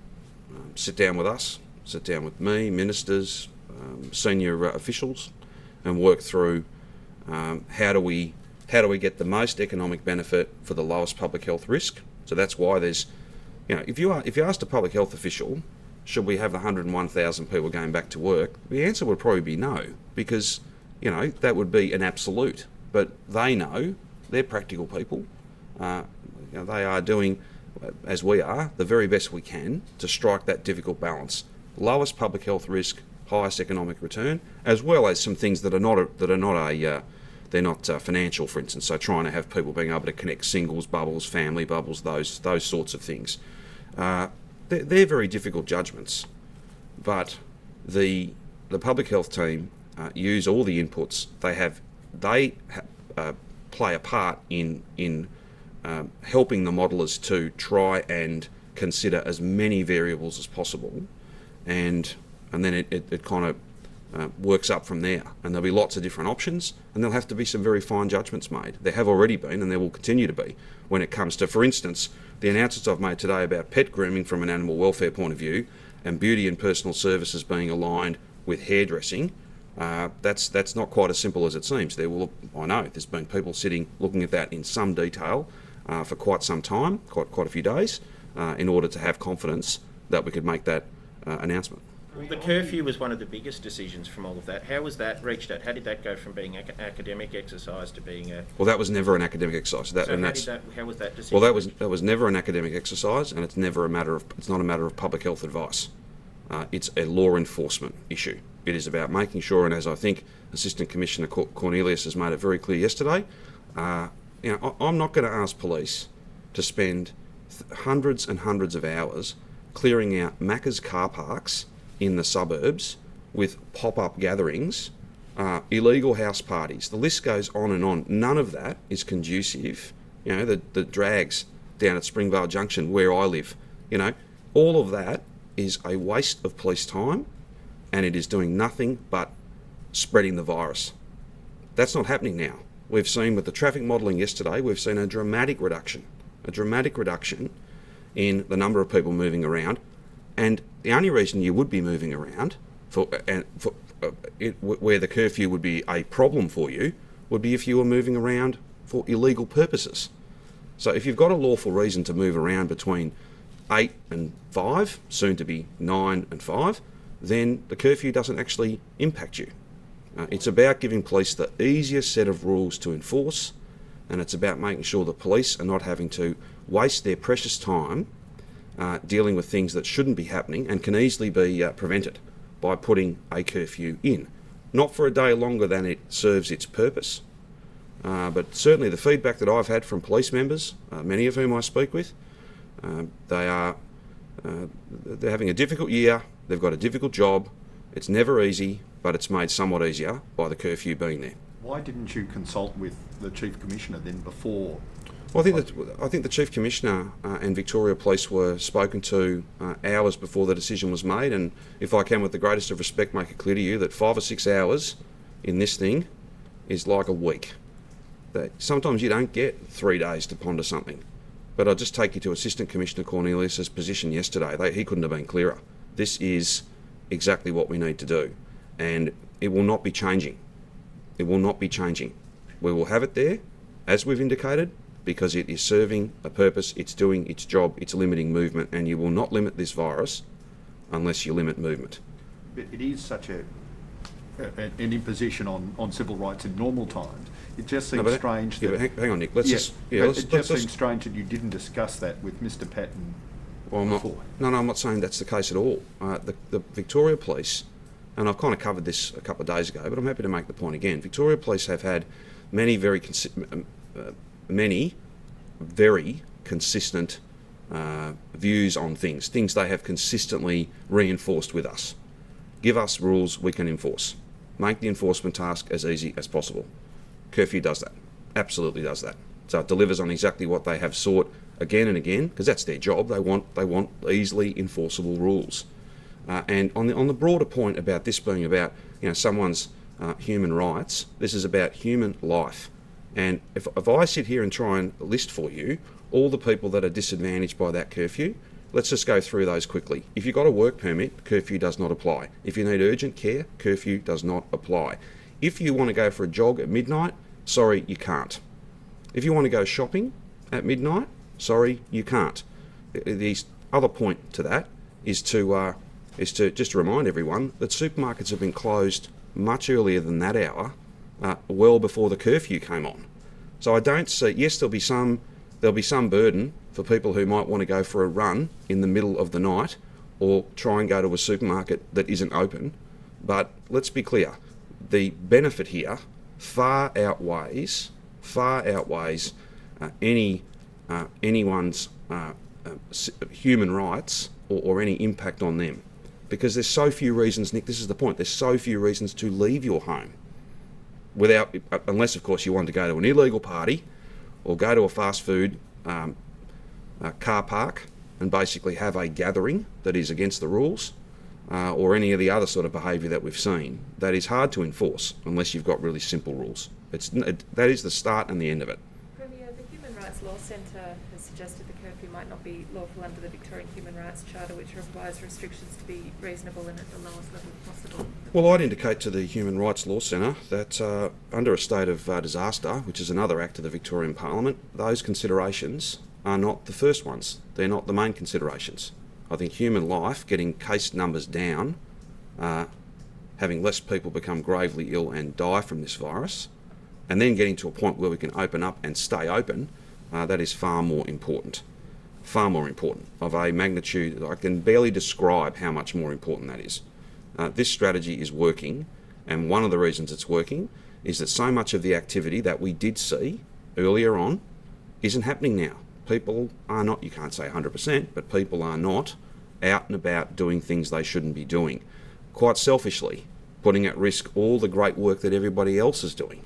sit down with us, sit down with me, ministers, senior officials, and work through how do we get the most economic benefit for the lowest public health risk. So that's why there's, if you asked a public health official, should we have the 101,000 people going back to work, the answer would probably be no, because that would be an absolute. But they know, they're practical people. They are doing, as we are, the very best we can to strike that difficult balance. Lowest public health risk, highest economic return, as well as some things that are not financial, for instance. So trying to have people being able to connect singles bubbles, family bubbles, those sorts of things. They're very difficult judgments, but the public health team use all the inputs they play a part in helping the modellers to try and consider as many variables as possible, and then it kind of works up from there. And there'll be lots of different options, and there'll have to be some very fine judgments made. There have already been, and there will continue to be, when it comes to, for instance, the announcements I've made today about pet grooming from an animal welfare point of view, and beauty and personal services being aligned with hairdressing. That's not quite as simple as it seems. I know there's been people sitting looking at that in some detail for quite some time, quite a few days, in order to have confidence that we could make that announcement. Well, the curfew was one of the biggest decisions from all of that. How was that reached at? How did that go from being an academic exercise to being a... Well, that was never an academic exercise. How was that decision? Well, that was never an academic exercise, and it's not a matter of public health advice. It's a law enforcement issue. It is about making sure, and as I think Assistant Commissioner Cornelius has made it very clear yesterday, I'm not going to ask police to spend hundreds and hundreds of hours clearing out Macca's car parks in the suburbs with pop-up gatherings, illegal house parties. The list goes on and on. None of that is conducive. The drags down at Springvale Junction where I live, all of that is a waste of police time, and it is doing nothing but spreading the virus. That's not happening now. We've seen with the traffic modelling yesterday, we've seen a dramatic reduction in the number of people moving around. And the only reason you would be moving around where the curfew would be a problem for you would be if you were moving around for illegal purposes. So if you've got a lawful reason to move around between 8 and 5, soon to be 9 and 5, then the curfew doesn't actually impact you. It's about giving police the easiest set of rules to enforce, and it's about making sure the police are not having to waste their precious time dealing with things that shouldn't be happening and can easily be prevented by putting a curfew in. Not for a day longer than it serves its purpose, but certainly the feedback that I've had from police members, many of whom I speak with, they're having a difficult year, they've got a difficult job, it's never easy, but it's made somewhat easier by the curfew being there. Why didn't you consult with the Chief Commissioner then before? Well, I think the Chief Commissioner and Victoria Police were spoken to hours before the decision was made, and if I can, with the greatest of respect, make it clear to you that 5 or 6 hours in this thing is like a week. That sometimes you don't get 3 days to ponder something. But I'll just take you to Assistant Commissioner Cornelius's position yesterday. He couldn't have been clearer. This is exactly what we need to do, and it will not be changing. It will not be changing. We will have it there, as we've indicated, because it is serving a purpose, it's doing its job, it's limiting movement, and you will not limit this virus unless you limit movement. But it is such an imposition on civil rights in normal times. It just seems strange that... hang on, Nick. It just seems strange that you didn't discuss that with Mr Patton before. I'm not saying that's the case at all. The Victoria Police, and I've kind of covered this a couple of days ago, but I'm happy to make the point again. Victoria Police have had many very consistent views on things they have consistently reinforced with us. Give us rules we can enforce. Make the enforcement task as easy as possible. Curfew does that, absolutely does that. So it delivers on exactly what they have sought again and again, because that's their job. They want easily enforceable rules. And on the broader point about this being about someone's human rights, this is about human life. And if I sit here and try and list for you all the people that are disadvantaged by that curfew, let's just go through those quickly. If you've got a work permit, curfew does not apply. If you need urgent care, curfew does not apply. If you want to go for a jog at midnight, sorry, you can't. If you want to go shopping at midnight, sorry, you can't. The other point to that is to just remind everyone that supermarkets have been closed much earlier than that hour, well before the curfew came on. So I don't see. Yes, there'll be some burden for people who might want to go for a run in the middle of the night or try and go to a supermarket that isn't open. But let's be clear, the benefit here far outweighs anyone's human rights or any impact on them. Because there's so few reasons, Nick, this is the point, there's so few reasons to leave your home unless of course you want to go to an illegal party or go to a fast food car park and basically have a gathering that is against the rules, or any of the other sort of behaviour that we've seen. That is hard to enforce unless you've got really simple rules. That is the start and the end of it. Premier, the Human Rights Law Centre has suggested the curfew might not be lawful under the Victorian Human Rights Charter, which requires restrictions to be reasonable and at the lowest level possible. Well, I'd indicate to the Human Rights Law Centre that under a state of disaster, which is another act of the Victorian Parliament, those considerations are not the first ones. They're not the main considerations. I think human life, getting case numbers down, having less people become gravely ill and die from this virus, and then getting to a point where we can open up and stay open, that is far more important. Far more important, of a magnitude I can barely describe how much more important that is. This strategy is working, and one of the reasons it's working is that so much of the activity that we did see earlier on isn't happening now. People are not, you can't say 100%, but people are not out and about doing things they shouldn't be doing. Quite selfishly, putting at risk all the great work that everybody else is doing.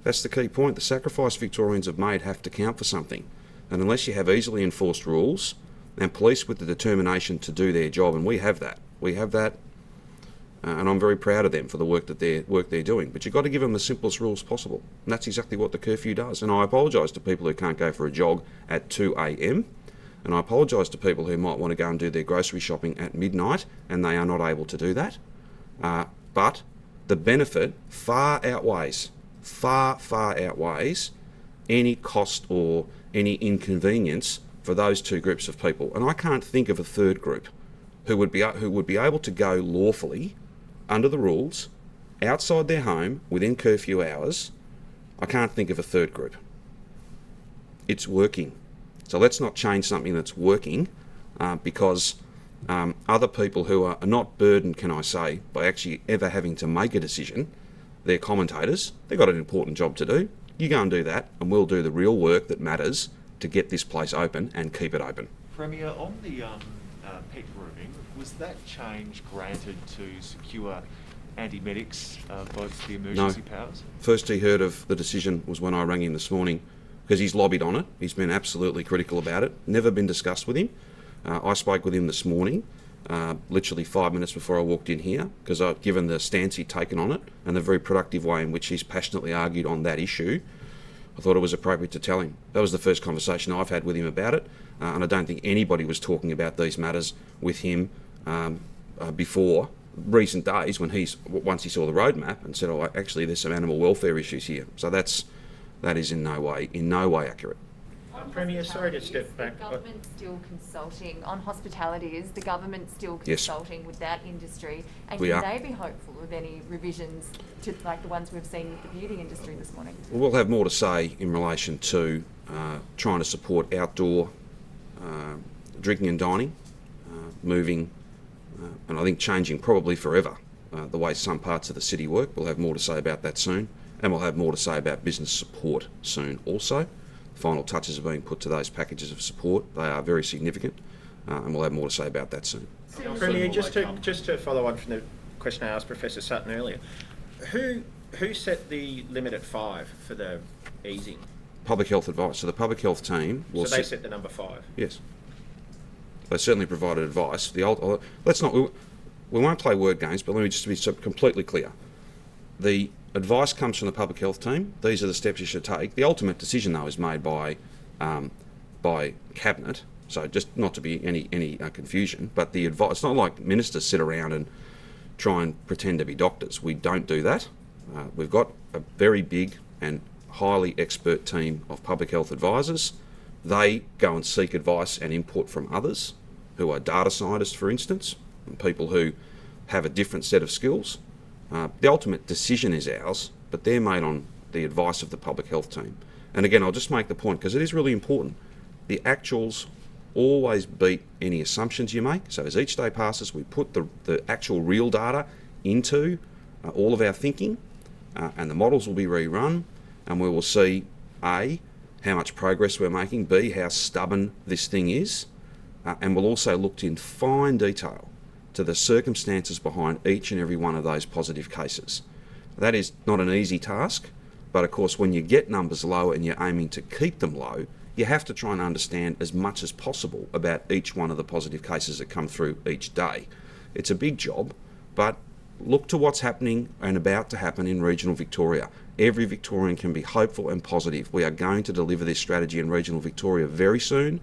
That's the key point. The sacrifice Victorians have made have to count for something. And unless you have easily enforced rules and police with the determination to do their job, and we have that, and I'm very proud of them for the work they're doing. But you've got to give them the simplest rules possible, and that's exactly what the curfew does. And I apologise to people who can't go for a jog at 2 a.m, and I apologise to people who might want to go and do their grocery shopping at midnight, and they are not able to do that. But the benefit far outweighs any cost or any inconvenience for those two groups of people. And I can't think of a third group who would be able to go lawfully under the rules outside their home within curfew hours. I can't think of a third group. It's working. So let's not change something that's working because other people who are not burdened, can I say, by actually ever having to make a decision, they're commentators, they've got an important job to do. You go and do that, and we'll do the real work that matters to get this place open and keep it open. Premier, on the pet grooming, was that change granted to secure anti-medics votes the emergency powers? First he heard of the decision was when I rang him this morning, because he's lobbied on it. He's been absolutely critical about it. Never been discussed with him. I spoke with him this morning, literally 5 minutes before I walked in here, because I've given the stance he'd taken on it and the very productive way in which he's passionately argued on that issue. I thought it was appropriate to tell him. That was the first conversation I've had with him about it, and I don't think anybody was talking about these matters with him before recent days when once he saw the roadmap and said, "Oh, actually, there's some animal welfare issues here." So that is in no way accurate. Premier, sorry to step back. Is the government still consulting on hospitality? Is the government still Yes. consulting with that industry? And We can are. they be hopeful of any revisions to like the ones we've seen with the beauty industry this morning? Well, we'll have more to say in relation to trying to support outdoor drinking and dining, moving, and I think changing probably forever the way some parts of the city work. We'll have more to say about that soon, and we'll have more to say about business support soon also. Final touches are being put to those packages of support. They are very significant, and we'll have more to say about that soon. Premier, just to follow on from the question I asked Professor Sutton earlier, who set the limit at 5 for the easing? Public health advice. So the public health team will So they set the number 5? Yes. They certainly provided advice. we won't play word games, but let me just be completely clear. The advice comes from the public health team. These are the steps you should take. The ultimate decision, though, is made by Cabinet. So just not to be any confusion, but the advice, it's not like ministers sit around and try and pretend to be doctors. We don't do that. We've got a very big and highly expert team of public health advisors. They go and seek advice and input from others who are data scientists, for instance, and people who have a different set of skills. The ultimate decision is ours, but they're made on the advice of the public health team. And again, I'll just make the point, because it is really important. The actuals always beat any assumptions you make. So as each day passes, we put the actual real data into all of our thinking, and the models will be rerun, and we will see A, how much progress we're making, B, how stubborn this thing is, and we'll also look in fine detail to the circumstances behind each and every one of those positive cases. That is not an easy task, but of course when you get numbers low and you're aiming to keep them low, you have to try and understand as much as possible about each one of the positive cases that come through each day. It's a big job, but look to what's happening and about to happen in regional Victoria. Every Victorian can be hopeful and positive. We are going to deliver this strategy in regional Victoria very soon,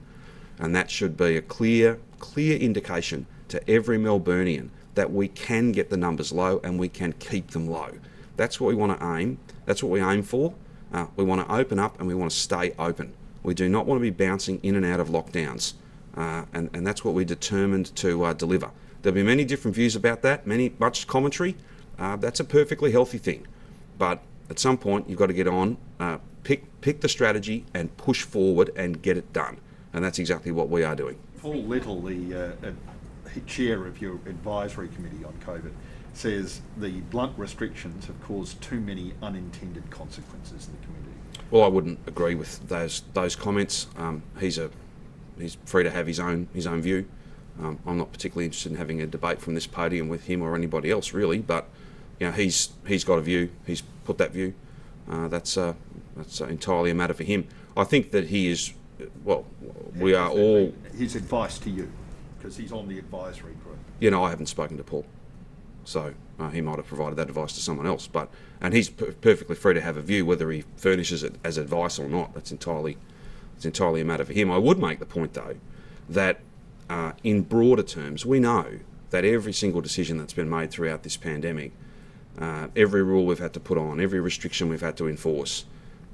and that should be a clear indication to every Melburnian that we can get the numbers low and we can keep them low. That's what we want to aim. That's what we aim for. We want to open up and we want to stay open. We do not want to be bouncing in and out of lockdowns, and that's what we're determined to deliver. There'll be many different views about that, much commentary. That's a perfectly healthy thing, but at some point you've got to get on, pick the strategy and push forward and get it done, and that's exactly what we are doing. Paul Little, the chair of your advisory committee on COVID, says the blunt restrictions have caused too many unintended consequences in the community. Well, I wouldn't agree with those comments. He's free to have his own view. I'm not particularly interested in having a debate from this podium with him or anybody else, really. But you know, he's got a view. He's put that view. That's entirely a matter for him. I think that he is. Well, we are all. His advice to you, because he's on the advisory group. You know, I haven't spoken to Paul, so he might have provided that advice to someone else. And he's perfectly free to have a view, whether he furnishes it as advice or not. That's entirely a matter for him. I would make the point, though, that in broader terms, we know that every single decision that's been made throughout this pandemic, every rule we've had to put on, every restriction we've had to enforce,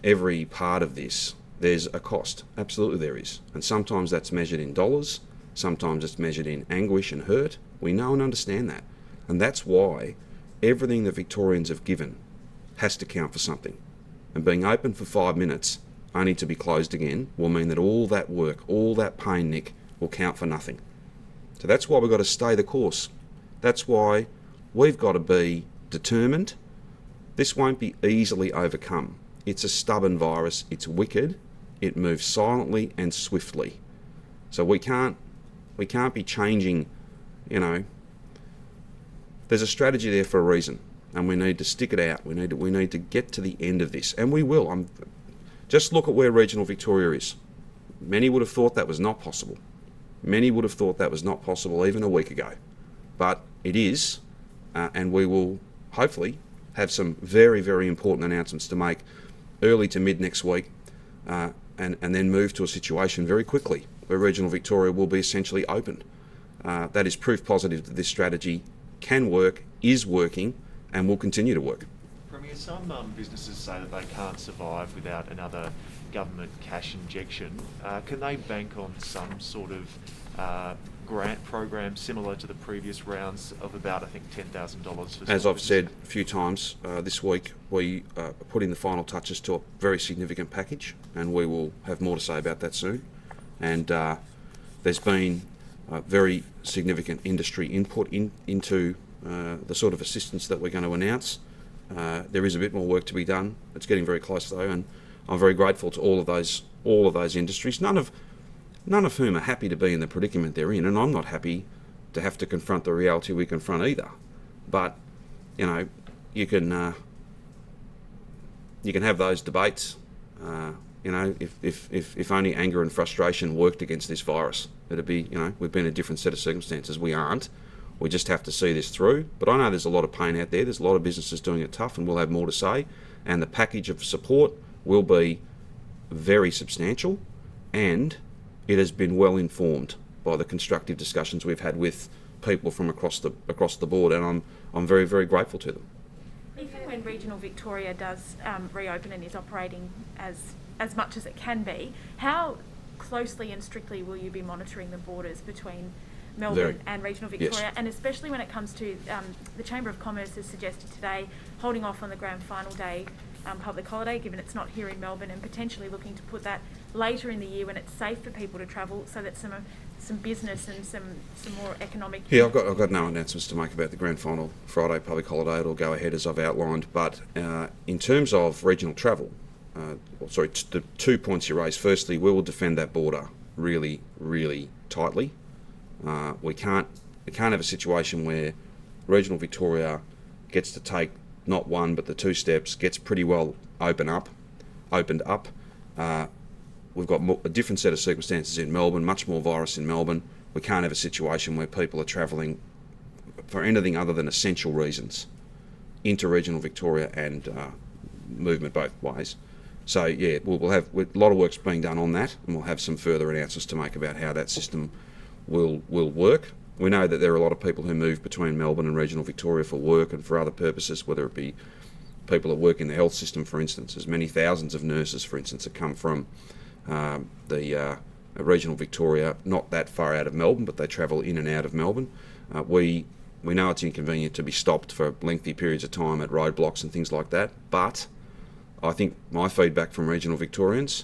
every part of this, there's a cost. Absolutely there is. And sometimes that's measured in dollars, sometimes it's measured in anguish and hurt. We know and understand that. And that's why everything that Victorians have given has to count for something. And being open for 5 minutes only to be closed again will mean that all that work, all that pain, Nick, will count for nothing. So that's why we've got to stay the course. That's why we've got to be determined. This won't be easily overcome. It's a stubborn virus. It's wicked. It moves silently and swiftly. So we can't be changing, you know. There's a strategy there for a reason, and we need to stick it out. We need to get to the end of this, and we will. Just look at where regional Victoria is. Many would have thought that was not possible. Many would have thought that was not possible even a week ago, but it is, and we will hopefully have some very, very important announcements to make early to mid next week, and then move to a situation very quickly where regional Victoria will be essentially open. That is proof positive that this strategy can work, is working, and will continue to work. Premier, some businesses say that they can't survive without another government cash injection. Can they bank on some sort of grant program similar to the previous rounds of about, I think, $10,000 for... As I've said a few times this week, we are putting the final touches to a very significant package, and we will have more to say about that soon. And there's been very significant industry input into the sort of assistance that we're going to announce. There is a bit more work to be done. It's getting very close, though, and I'm very grateful to all of those industries, none of whom are happy to be in the predicament they're in, and I'm not happy to have to confront the reality we confront either. But you know, you can have those debates. You know, if only anger and frustration worked against this virus, it'd be, you know, we'd be in a different set of circumstances. We aren't. We just have to see this through. But I know there's a lot of pain out there. There's a lot of businesses doing it tough, and we'll have more to say. And the package of support will be very substantial, and it has been well informed by the constructive discussions we've had with people from across the board, and I'm very, very grateful to them. Even when regional Victoria does reopen and is operating as much as it can be, how closely and strictly will you be monitoring the borders between Melbourne and regional Victoria? Yes. And especially when it comes to the Chamber of Commerce has suggested today holding off on the grand final day public holiday, given it's not here in Melbourne, and potentially looking to put that later in the year when it's safe for people to travel, so that some business and some more economic... Yeah, I've got no announcements to make about the grand final Friday public holiday. It'll go ahead as I've outlined. But in terms of regional travel, the 2 points you raised. Firstly, we will defend that border really, really tightly. We can't have a situation where regional Victoria gets to take not one but the 2 steps, gets pretty well opened up. We've got a different set of circumstances in Melbourne, much more virus in Melbourne. We can't have a situation where people are travelling for anything other than essential reasons into regional Victoria and movement both ways. So yeah, we'll have a lot of work's being done on that, and we'll have some further announcements to make about how that system will work. We know that there are a lot of people who move between Melbourne and regional Victoria for work and for other purposes, whether it be people that work in the health system, for instance. There's many thousands of nurses, for instance, that come from the regional Victoria, not that far out of Melbourne, but they travel in and out of Melbourne. We know it's inconvenient to be stopped for lengthy periods of time at roadblocks and things like that, but I think my feedback from regional Victorians,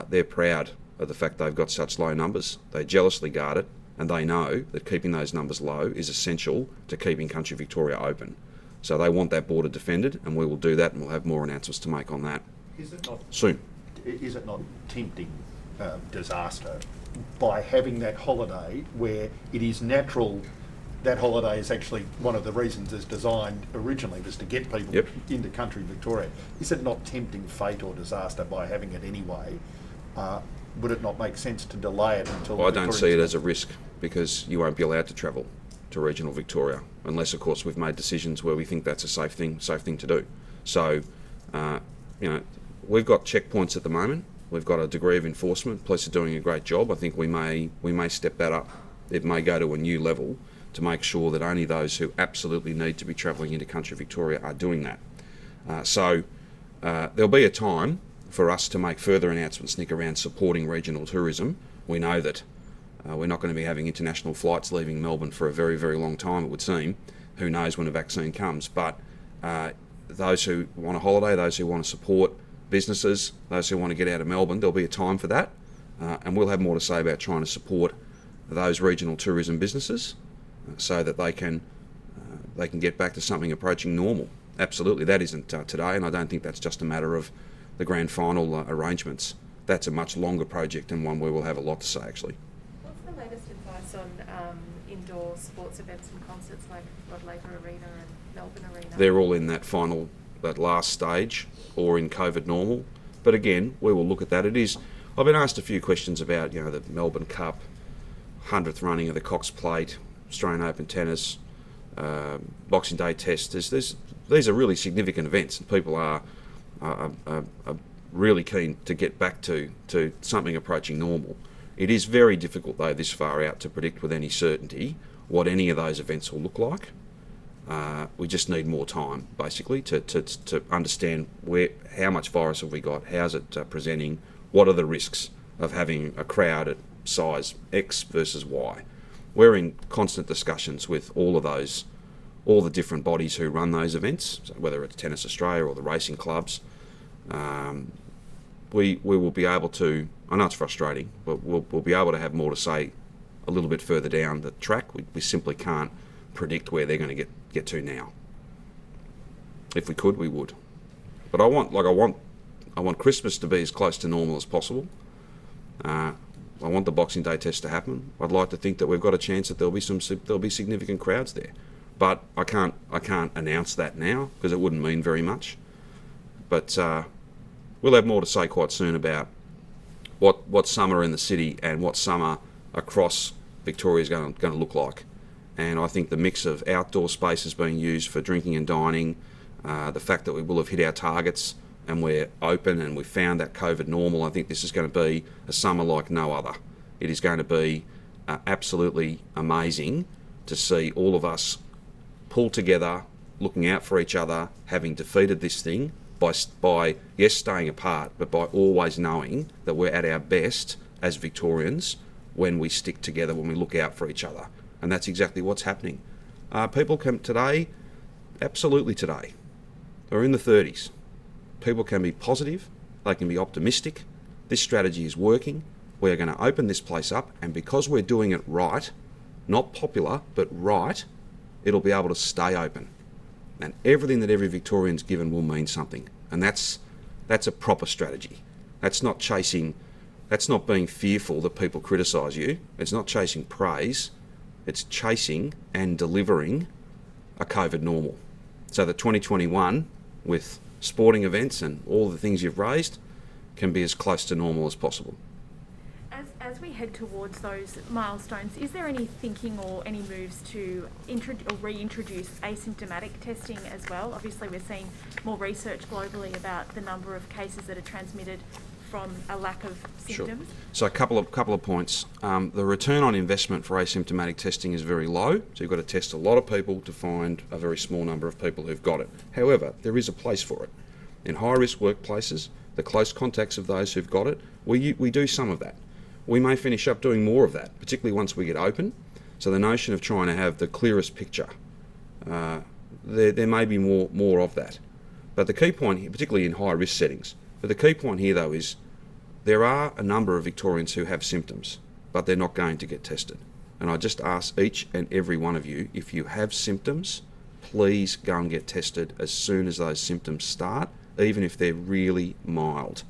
they're proud of the fact they've got such low numbers. They jealously guard it, and they know that keeping those numbers low is essential to keeping country Victoria open. So they want that border defended, and we will do that, and we'll have more announcements to make on that soon. Is it not tempting disaster by having that holiday where it is natural? That holiday is actually one of the reasons it's designed originally, was to get people into country Victoria. Is it not tempting fate or disaster by having it anyway? Would it not make sense to delay it until... Well, I don't see it as a risk, because you won't be allowed to travel to regional Victoria unless, of course, we've made decisions where we think that's a safe thing to do. So, we've got checkpoints at the moment. We've got a degree of enforcement. Police are doing a great job. I think we may step that up. It may go to a new level to make sure that only those who absolutely need to be travelling into country Victoria are doing that. There'll be a time for us to make further announcements, Nick, around supporting regional tourism. We know that we're not going to be having international flights leaving Melbourne for a very, very long time, it would seem. Who knows when a vaccine comes. But those who want a holiday, those who want to support businesses, those who want to get out of Melbourne, there'll be a time for that. And we'll have more to say about trying to support those regional tourism businesses so that they can get back to something approaching normal. Absolutely, that isn't today, and I don't think that's just a matter of the grand final arrangements. That's a much longer project, and one where we'll have a lot to say, actually. What's the latest advice on indoor sports events and concerts like Rod Laver Arena and Melbourne Arena? They're all in that last stage, or in COVID normal. But again, we will look at that. I've been asked a few questions about, the Melbourne Cup, 100th running of the Cox Plate, Australian Open tennis, Boxing Day test. These are really significant events, and people are really keen to get back to something approaching normal. It is very difficult, though, this far out to predict with any certainty what any of those events will look like. We just need more time, basically, to understand how much virus have we got, how's it presenting, what are the risks of having a crowd at size X versus Y. We're in constant discussions with all the different bodies who run those events, so whether it's Tennis Australia or the racing clubs. We will be able to, I know it's frustrating, but we'll be able to have more to say a little bit further down the track. We simply can't predict where they're going to get to now. If we could, we would. But I want Christmas to be as close to normal as possible. I want the Boxing Day test to happen. I'd like to think that we've got a chance that there'll be significant crowds there. But I can't announce that now, because it wouldn't mean very much. But we'll have more to say quite soon about what summer in the city and what summer across Victoria is going to look like. And I think the mix of outdoor spaces being used for drinking and dining, the fact that we will have hit our targets and we're open and we've found that COVID normal, I think this is going to be a summer like no other. It is going to be absolutely amazing to see all of us pull together, looking out for each other, having defeated this thing by yes, staying apart, but by always knowing that we're at our best as Victorians when we stick together, when we look out for each other. And that's exactly what's happening. People can today, absolutely today, they're in the 30s. People can be positive, they can be optimistic. This strategy is working. We're going to open this place up, and because we're doing it right, not popular, but right, it'll be able to stay open. And everything that every Victorian's given will mean something. And that's a proper strategy. That's not being fearful that people criticise you. It's not chasing praise. It's chasing and delivering a COVID normal. So that 2021, with sporting events and all the things you've raised, can be as close to normal as possible. As we head towards those milestones, is there any thinking or any moves to reintroduce asymptomatic testing as well? Obviously, we're seeing more research globally about the number of cases that are transmitted from a lack of symptoms. Sure. So a couple of points. The return on investment for asymptomatic testing is very low. So you've got to test a lot of people to find a very small number of people who've got it. However, there is a place for it. In high-risk workplaces, the close contacts of those who've got it, we do some of that. We may finish up doing more of that, particularly once we get open. So the notion of trying to have the clearest picture, there may be more of that. But the key point here, particularly in high-risk settings, but the key point here though is there are a number of Victorians who have symptoms, but they're not going to get tested. And I just ask each and every one of you, if you have symptoms, please go and get tested as soon as those symptoms start, even if they're really mild.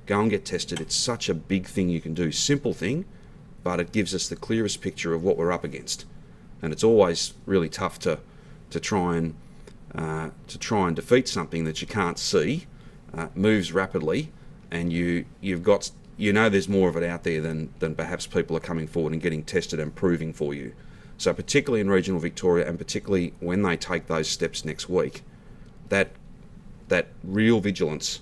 Go and get tested. It's such a big thing you can do, simple thing, but it gives us the clearest picture of what we're up against. And it's always really tough to try and defeat something that you can't see, moves rapidly, and there's more of it out there than perhaps people are coming forward and getting tested and proving for you. So particularly in regional Victoria, and particularly when they take those steps next week, that real vigilance.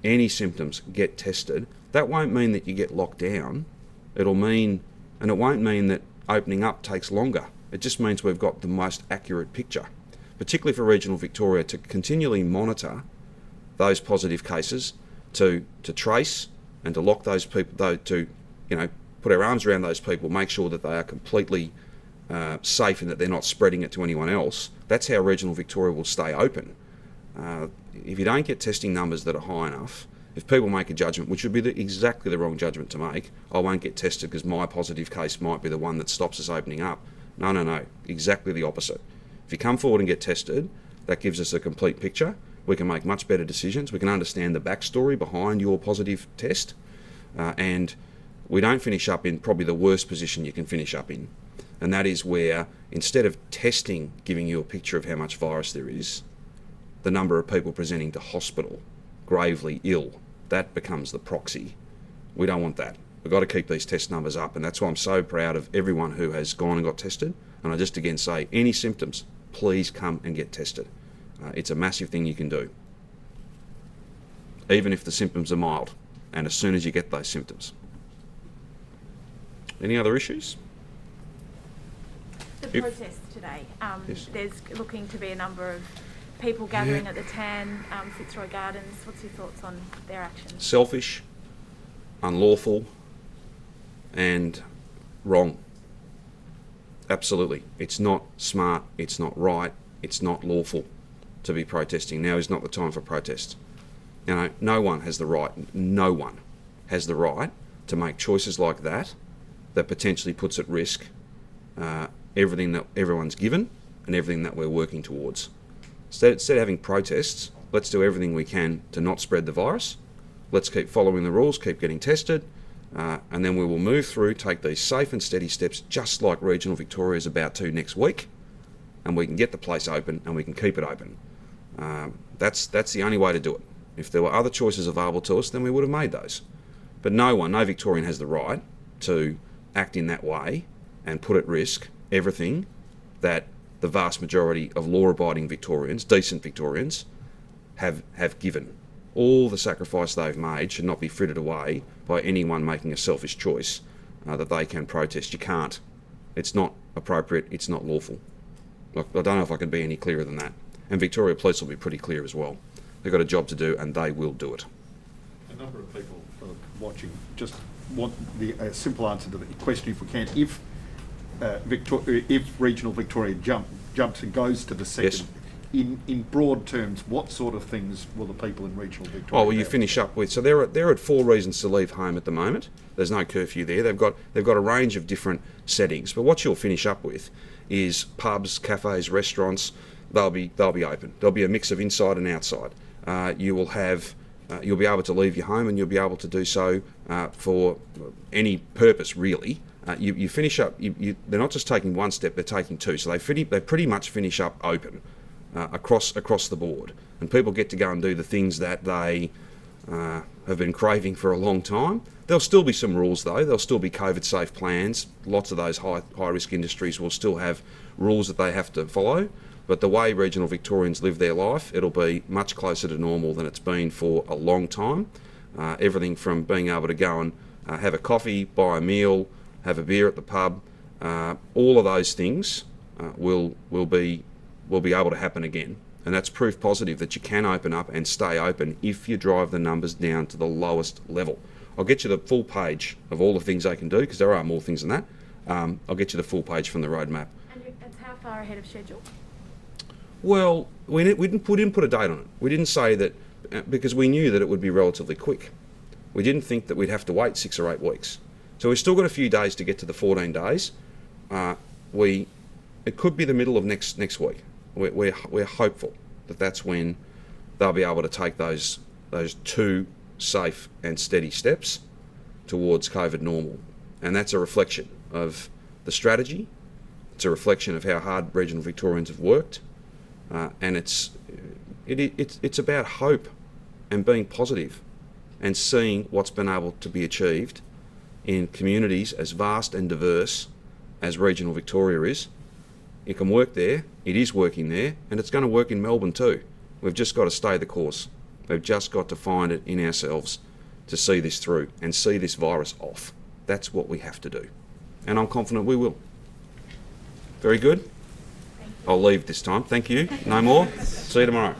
Any symptoms, get tested. That won't mean that you get locked down. It won't mean that opening up takes longer. It just means we've got the most accurate picture, particularly for regional Victoria, to continually monitor those positive cases, to trace and to lock those people, to put our arms around those people, make sure that they are completely safe and that they're not spreading it to anyone else. That's how regional Victoria will stay open. If you don't get testing numbers that are high enough, if people make a judgment, which would be exactly the wrong judgment to make, I won't get tested because my positive case might be the one that stops us opening up. No, exactly the opposite. If you come forward and get tested, that gives us a complete picture. We can make much better decisions. We can understand the backstory behind your positive test, and we don't finish up in probably the worst position you can finish up in. And that is where, instead of testing giving you a picture of how much virus there is, the number of people presenting to hospital, gravely ill, that becomes the proxy. We don't want that. We've got to keep these test numbers up, and that's why I'm so proud of everyone who has gone and got tested. And I just again say, any symptoms, please come and get tested. It's a massive thing you can do, even if the symptoms are mild, and as soon as you get those symptoms. Any other issues? The protest today, Yes. There's looking to be a number of people gathering at the Tan, Fitzroy Gardens. What's your thoughts on their actions? Selfish, unlawful, and wrong. Absolutely. It's not smart, it's not right, it's not lawful to be protesting. Now is not the time for protest. No one has the right to make choices like that potentially puts at risk everything that everyone's given and everything that we're working towards. Instead of having protests, let's do everything we can to not spread the virus. Let's keep following the rules, keep getting tested, and then we will move through, take these safe and steady steps, just like regional Victoria is about to next week, and we can get the place open and we can keep it open. That's the only way to do it. If there were other choices available to us, then we would have made those. But no Victorian has the right to act in that way and put at risk everything that the vast majority of law-abiding Victorians, decent Victorians, have given. All the sacrifice they've made should not be frittered away by anyone making a selfish choice that they can protest. You can't. It's not appropriate. It's not lawful. Look, I don't know if I can be any clearer than that. And Victoria Police will be pretty clear as well. They've got a job to do and they will do it. A number of people watching just want a simple answer to the question, if we can. If regional Victoria jumps and goes to the second, Yes. in broad terms, what sort of things will the people in regional Victoria? Oh, well, you finish up with, so they're at 4 reasons to leave home at the moment. There's no curfew there. They've got a range of different settings, but what you'll finish up with is pubs, cafes, restaurants. They'll be open. There'll be a mix of inside and outside. You'll be able to leave your home, and you'll be able to do so for any purpose, really. You finish up. They're not just taking one step; they're taking two. So they pretty much finish up open across the board, and people get to go and do the things that they have been craving for a long time. There'll still be some rules though. There'll still be COVID-safe plans. Lots of those high-risk industries will still have rules that they have to follow. But the way regional Victorians live their life, it'll be much closer to normal than it's been for a long time. Everything from being able to go and have a coffee, buy a meal, have a beer at the pub, all of those things will be able to happen again. And that's proof positive that you can open up and stay open if you drive the numbers down to the lowest level. I'll get you the full page of all the things they can do, because there are more things than that. I'll get you the full page from the roadmap. And it's how far ahead of schedule? Well, we didn't put a date on it. We didn't say that, because we knew that it would be relatively quick. We didn't think that we'd have to wait 6 or 8 weeks. So we've still got a few days to get to the 14 days. It could be the middle of next week. We're hopeful that that's when they'll be able to take those 2 safe and steady steps towards COVID normal. And that's a reflection of the strategy. It's a reflection of how hard regional Victorians have worked. And it's about hope and being positive and seeing what's been able to be achieved in communities as vast and diverse as regional Victoria is. It can work there, it is working there, and it's going to work in Melbourne too. We've just got to stay the course. We've just got to find it in ourselves to see this through and see this virus off. That's what we have to do. And I'm confident we will. Very good. I'll leave this time. Thank you. No more. See you tomorrow.